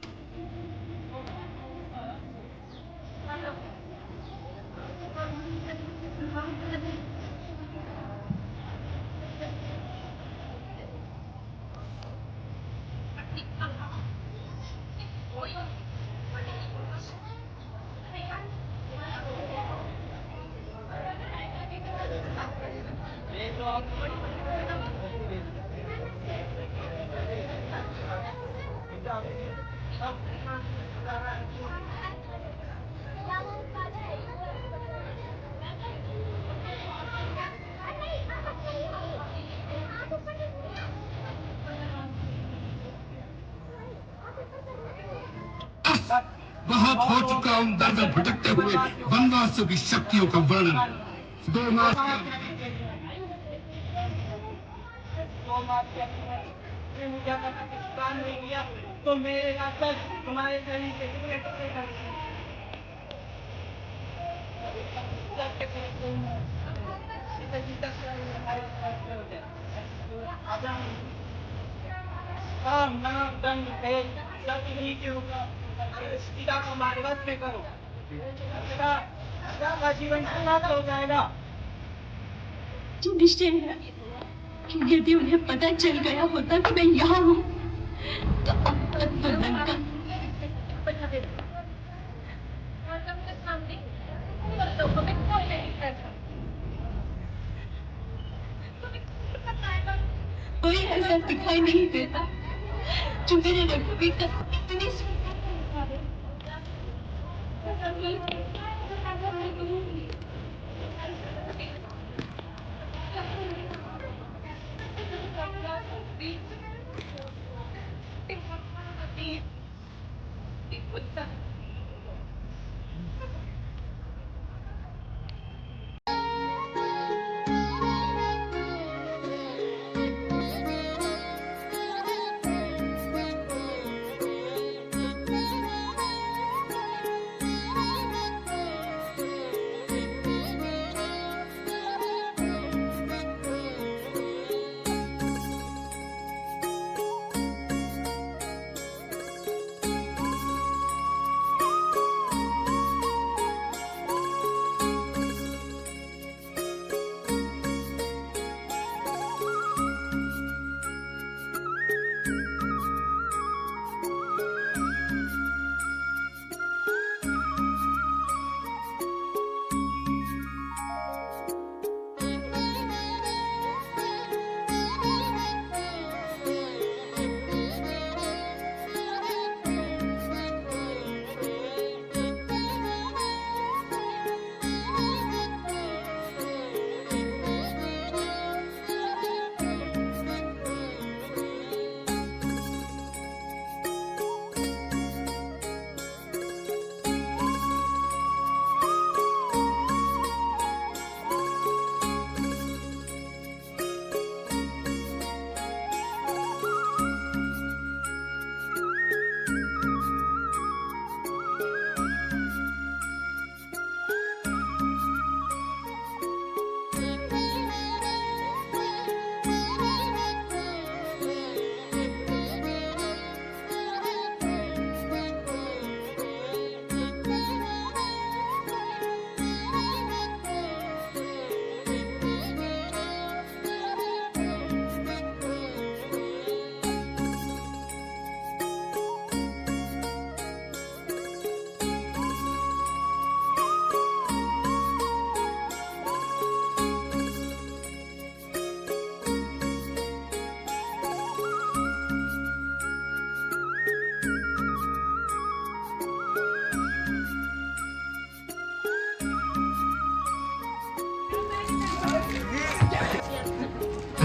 बहुत हो चुका हूं दर दर भटकते हुए वनवासियों की शक्तियों का वर्णन। दो मास तो मेरे तुम्हारे को मार्गवत में करो, का जीवन समाप्त हो जाएगा। निश्चय है कि यदि उन्हें पता चल गया होता कि मैं यहाँ हूँ तो अब तक तो लंका कोई ऐसा दिखाई नहीं देता जो मेरे रघुवीर तक इतनी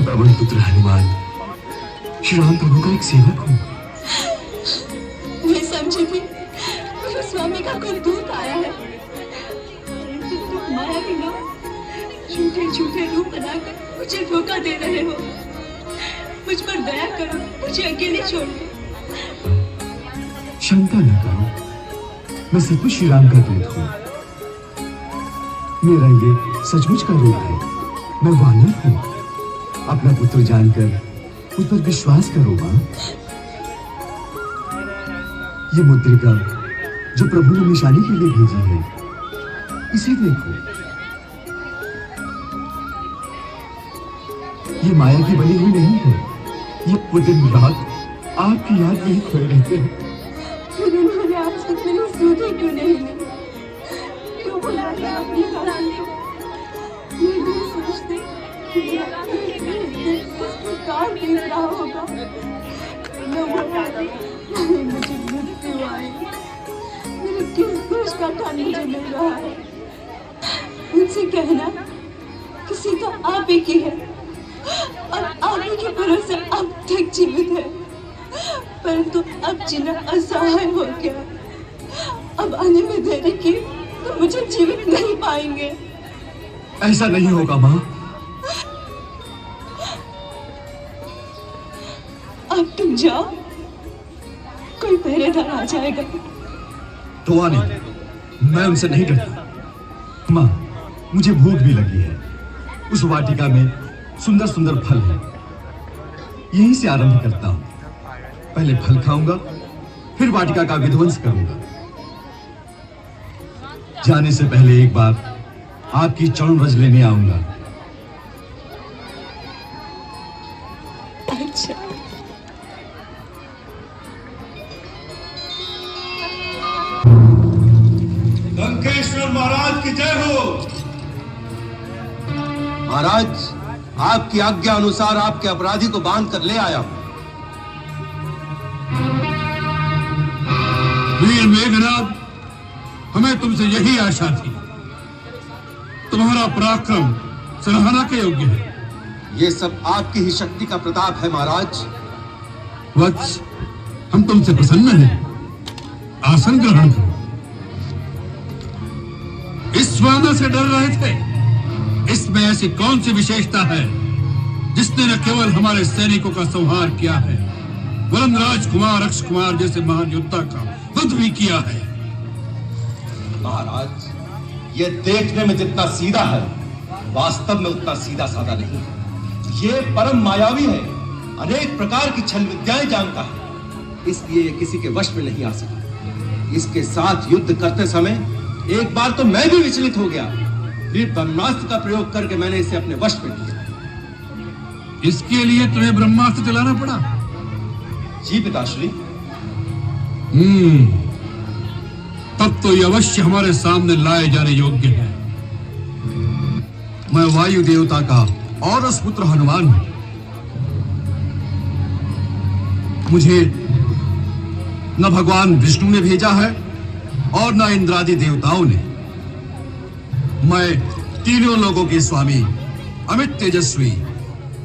पवन पुत्र हनुमान श्री राम प्रभु का एक सेवक हूँ। मैं समझी थी मेरे स्वामी का कोई दूत आया है, परंतु तुम माया के नाम झूठे झूठे रूप बनाकर मुझे धोखा दे रहे हो। मुझ पर दया करो, मुझे अकेले छोड़ दो। शंका न करो, मैं सचमुच श्री राम का दूत हूँ। मेरा ये सचमुच का रूप है, मैं वानर हूँ। अपना पुत्र जानकर मुझ पर विश्वास करो मां। ये मुद्रिका जो प्रभु ने निशानी के लिए भेजी है, इसे देखो। ये माया की बनी हुई नहीं है, ये दिन रात आपकी याद में ही खोए रहते हैं। फिर उन्होंने आपसे मेरी सूझी क्यों नहीं ली? क्यों बुला लिया अपनी रानी को? ये नहीं सोचते कि मेरा किस प्रकार बीत रहा होगा। मुझे मृत्यु आई, मेरे किस दोष का ठन मुझे मिल रहा है। उनसे कहना किसी का आप ही की है और आप ही के भरोसे अब तक जीवित है, परंतु अब जीना असहाय हो गया। अब आने में देरी की तो मुझे जीवित नहीं पाएंगे। ऐसा नहीं होगा मां। अब तुम जाओ, कोई पहरेदार आ जाएगा। तो आने, मैं उनसे नहीं डरता। मां, मुझे भूख भी लगी है। उस वाटिका में सुंदर सुंदर फल है, यहीं से आरंभ करता हूं। पहले फल खाऊंगा, फिर वाटिका का विध्वंस करूंगा। जाने से पहले एक बार आपकी चरण व्रज लेने आऊंगा। अच्छा। लंकेश्वर महाराज की जय हो। महाराज, आपकी आज्ञा अनुसार आपके अपराधी को बांध कर ले आया हूं। वीर मेघनाद, हमें तुमसे यही आशा थी। तुम्हारा पराक्रम सराहना के योग्य है। ये सब आपकी ही शक्ति का प्रताप है महाराज। वत्स, हम तुमसे प्रसन्न हैं। आसन ग्रहण करो। इस वानर से डर रहे थे, इसमें ऐसी कौन सी विशेषता है जिसने न केवल हमारे सैनिकों का संहार किया है, वरन राजकुमार अक्ष कुमार जैसे महान योद्धा का वध भी किया है। महाराज, ये देखने में जितना सीधा है, वास्तव में उतना सीधा साधा नहीं है। ये परम मायावी है, अनेक प्रकार की छल विद्याएं जानता है, इसलिए ये किसी के वश में नहीं आ सका। इसके साथ युद्ध करते समय एक बार तो मैं भी विचलित हो गया, फिर ब्रह्मास्त्र का प्रयोग करके मैंने इसे अपने वश में लिया। इसके लिए तुम्हें ब्रह्मास्त्र चलाना पड़ा? जी पिताश्री। तब तो ये अवश्य हमारे सामने लाए जाने योग्य है। मैं वायु देवता का और पुत्र हनुमान हूं। मुझे न भगवान विष्णु ने भेजा है और न इंद्रादि देवताओं ने। मैं तीनों लोगों के स्वामी, अमित तेजस्वी,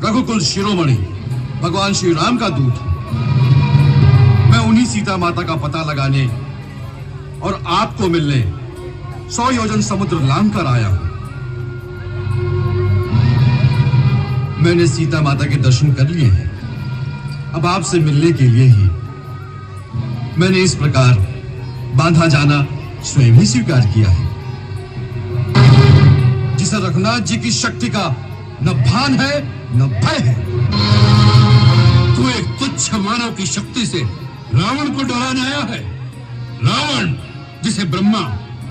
रघुकुल शिरोमणि भगवान श्री राम का दूत हूं। मैं उन्हीं सीता माता का पता लगाने और आपको मिलने 100 योजन समुद्र लांघ कर आया हूं। मैंने सीता माता के दर्शन कर लिए हैं। अब आपसे मिलने के लिए ही मैंने इस प्रकार बांधा जाना स्वयं ही स्वीकार किया है। जिसे रघुनाथ जी की शक्ति का न भान है न भय है। तू एक तुच्छ मानव की शक्ति से रावण को डराने आया है। रावण जिसे ब्रह्मा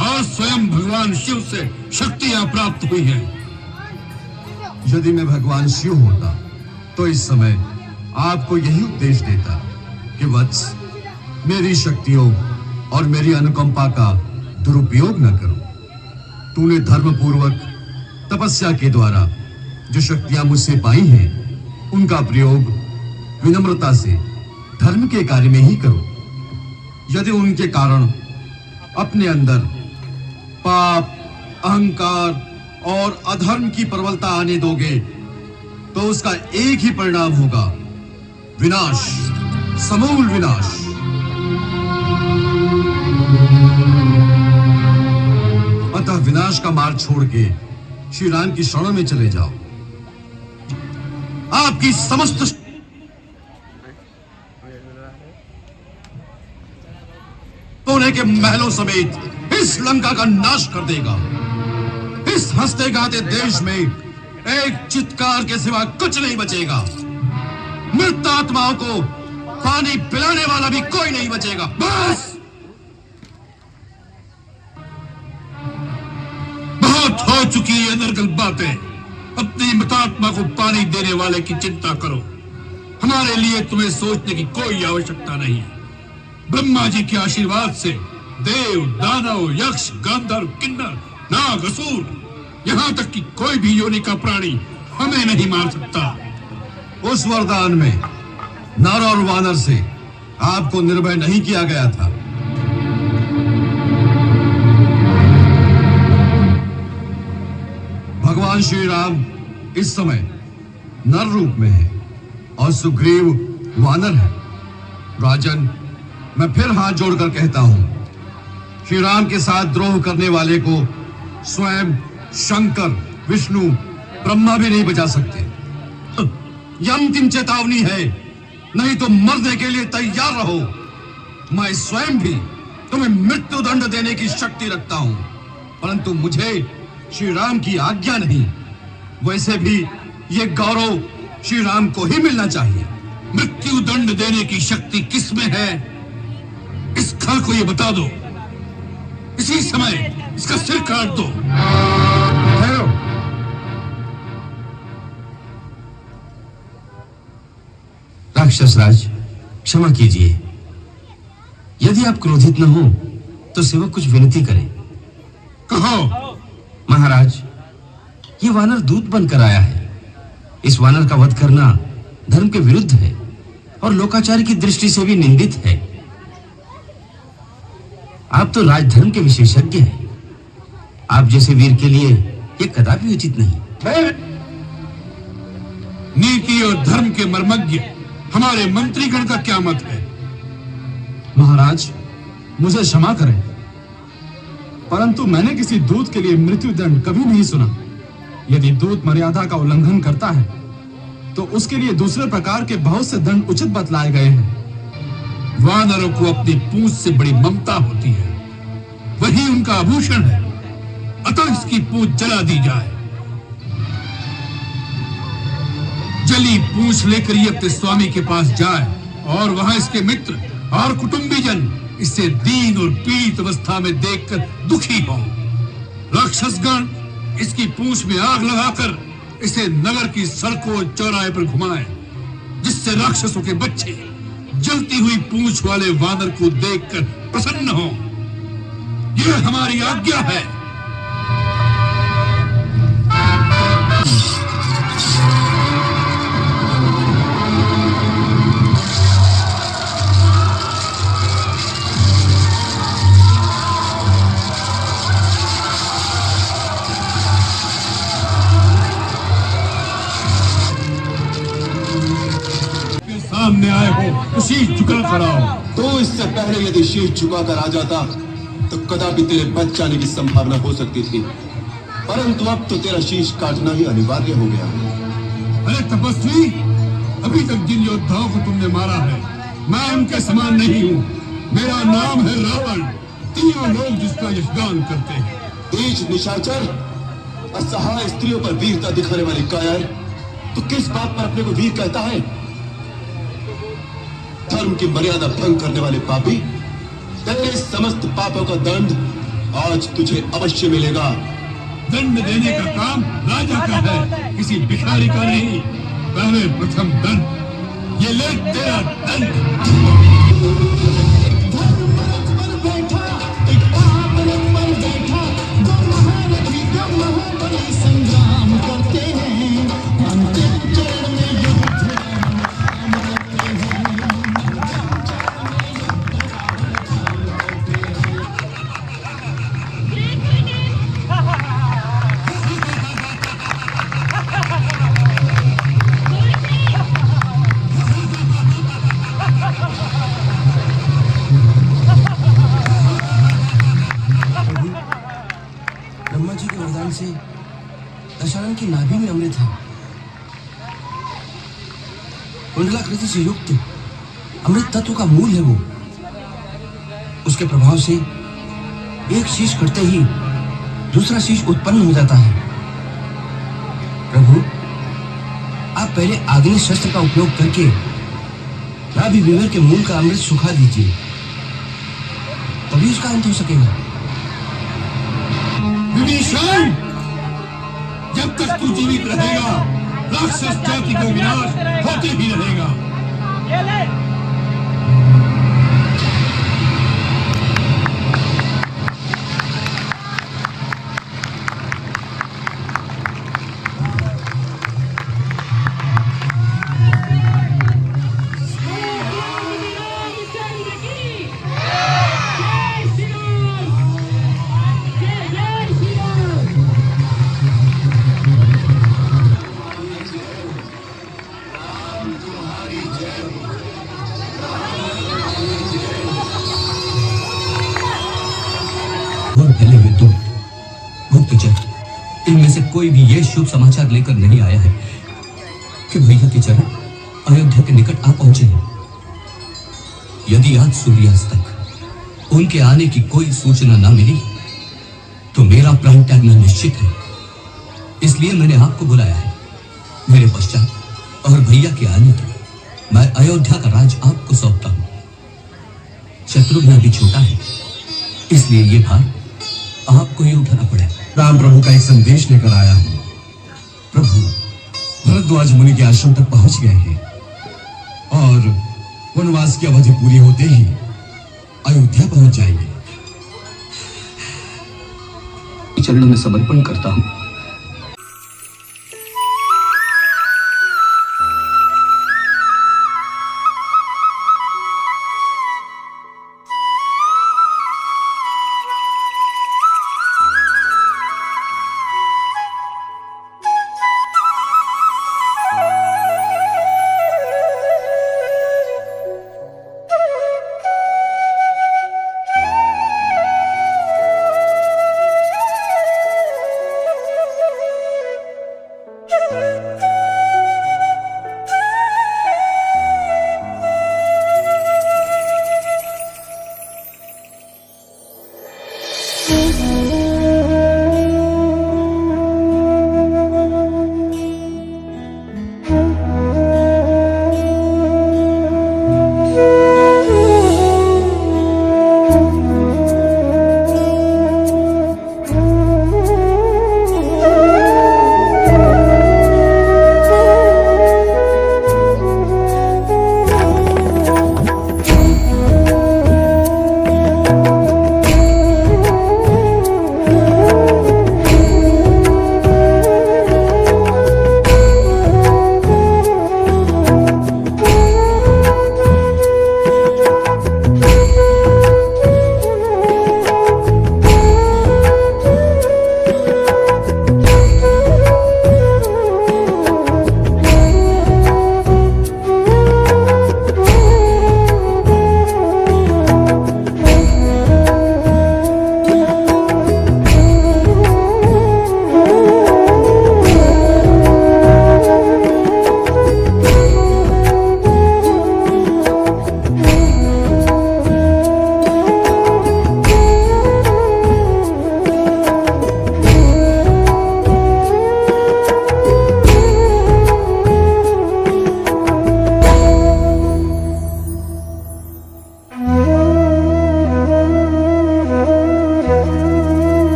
और स्वयं भगवान शिव से शक्तियां प्राप्त हुई हैं। यदि मैं भगवान शिव होता तो इस समय आपको यही उपदेश देता कि वत्स, मेरी शक्तियों और मेरी अनुकंपा का दुरुपयोग न करो। तूने धर्म पूर्वक तपस्या के द्वारा जो शक्तियां मुझसे पाई हैं, उनका प्रयोग विनम्रता से धर्म के कार्य में ही करो। यदि उनके कारण अपने अंदर पाप, अहंकार और अधर्म की प्रबलता आने दोगे तो उसका एक ही परिणाम होगा, विनाश, समूल विनाश। अतः विनाश का मार्ग छोड़ के श्री राम की शरण में चले जाओ। आपकी समस्त सोने के महलों समेत इस लंका का नाश कर देगा। इस हंसते गाते देश में एक चित्कार के सिवा कुछ नहीं बचेगा। मृत आत्माओं को पानी पिलाने वाला भी कोई नहीं बचेगा। बस बहुत हो चुकी है अनर्गल बातें। अपनी मृतात्मा को पानी देने वाले की चिंता करो। हमारे लिए तुम्हें सोचने की कोई आवश्यकता नहीं। ब्रह्मा जी के आशीर्वाद से देव, दानव, यक्ष, गंधर्व, किन्नर, नाग, असुर, यहाँ तक कि कोई भी योनि का प्राणी हमें नहीं मार सकता। उस वरदान में नर और वानर से आपको निर्भय नहीं किया गया था। भगवान श्री राम इस समय नर रूप में है और सुग्रीव वानर है। राजन, मैं फिर हाथ जोड़कर कहता हूं, श्री राम के साथ द्रोह करने वाले को स्वयं शंकर, विष्णु, ब्रह्मा भी नहीं बचा सकते। यह अंतिम चेतावनी है, नहीं तो मरने के लिए तैयार रहो। मैं स्वयं भी तुम्हें मृत्यु दंड देने की शक्ति रखता हूं, परंतु मुझे श्री राम की आज्ञा नहीं। वैसे भी ये गौरव श्री राम को ही मिलना चाहिए। मृत्यु दंड देने की शक्ति किसमें है, इस खल को ये बता दो। इसी समय इसका सिर काट दो। राक्षस राज, क्षमा कीजिए। यदि आप क्रोधित न हो तो सेवक कुछ विनती करें। कहो। महाराज, ये वानर दूत बनकर आया है। इस वानर का वध करना धर्म के विरुद्ध है और लोकाचार की दृष्टि से भी निंदित है। आप तो राजधर्म के विशेषज्ञ हैं। आप जैसे वीर के लिए ये कदापि उचित नहीं। नीति और धर्म के मर्मज्ञ हमारे मंत्रीगण का क्या मत है? महाराज, मुझे क्षमा करें, परंतु मैंने किसी दूत के लिए मृत्यु दंड कभी नहीं सुना। यदि दूत मर्यादा का उल्लंघन करता है तो उसके लिए दूसरे प्रकार के बहुत से दंड उचित बतलाए गए हैं। वानरों को अपनी पूंछ से बड़ी ममता होती है, वही उनका आभूषण है। अतः इसकी पूंछ जला दी जाए। जली पूंछ लेकर ये अपने स्वामी के पास जाए और वहां इसके मित्र और कुटुंबीजन इसे दीन और पीड़ित अवस्था में देखकर दुखी हो। राक्षसगण इसकी पूंछ में आग लगाकर इसे नगर की सड़कों और चौराहे पर घुमाए, जिससे राक्षसों के बच्चे जलती हुई पूंछ वाले वानर को देखकर प्रसन्न हो। यह हमारी आज्ञा है। सामने आए हो तो शीश झुका कराओ। तो इससे पहले यदि शीश झुकाकर आ जाता तो कदापि तेरे बच जाने की संभावना हो सकती थी, परंतु अब तो तेरा शीश काटना ही अनिवार्य हो गया। अरे तपस्वी, अभी तक जिन योद्धाओं को तुमने मारा है, मैं उनके समान नहीं हूँ। मेरा नाम है रावण। तीनों लोग जिसका यशगान करते हैं। तेज निशाचर, असहाय स्त्रियों पर वीरता दिखाने वाली कायर, तो किस बात पर अपने को वीर कहता है? धर्म की मर्यादा भंग करने वाले पापी, तेरे समस्त पापों का दंड आज तुझे अवश्य मिलेगा। दंड देने का काम राजा का है, किसी भिखारी का नहीं। पहले प्रथम दंड, ये ले तेरा दंड। संग्राम करते हैं, अंतिम चरण में युद्ध दशानन की नाभि में अमृत है। कुंडलाकृति से युक्त अमृत तत्व का मूल है वो। उसके प्रभाव से एक शीश कटते ही दूसरा शीश उत्पन्न हो जाता है। प्रभु, आप पहले आग्नेय शस्त्र का उपयोग करके नाभि विवर के मूल का अमृत सुखा दीजिए, तभी उसका अंत हो सकेगा। विभीषण, जब तक तू जीवित रहेगा राक्षस जाति का विनाश होते ही रहेगा। इनमें से कोई भी ये शुभ समाचार लेकर नहीं आया है कि भैया के चरण अयोध्या के निकट आ पहुंचे हैं। यदि आज सूर्यास्त तक उनके आने की कोई सूचना ना मिली तो मेरा प्राण त्यागना निश्चित है। इसलिए मैंने आपको बुलाया है। मेरे पश्चात और भैया के आने तक मैं अयोध्या का राज आपको सौंपता हूं। शत्रुघ्न अभी छोटा है, इसलिए ये भार आपको ही उठाना पड़ेगा। राम प्रभु का एक संदेश लेकर आया हूं। प्रभु भरद्वाज मुनि के आश्रम तक पहुंच गए हैं और वनवास की अवधि पूरी होते ही अयोध्या पहुंच जाएंगे। चरणों में समर्पण करता हूं।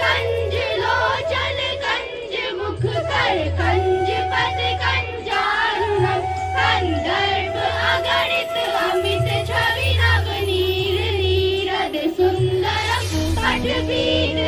कंज लोचन कंज मुख कर कंज पद कंजारुणम कंदर्प अगणित अमित छवि नवनीर नीरद सुंदरम पट पीन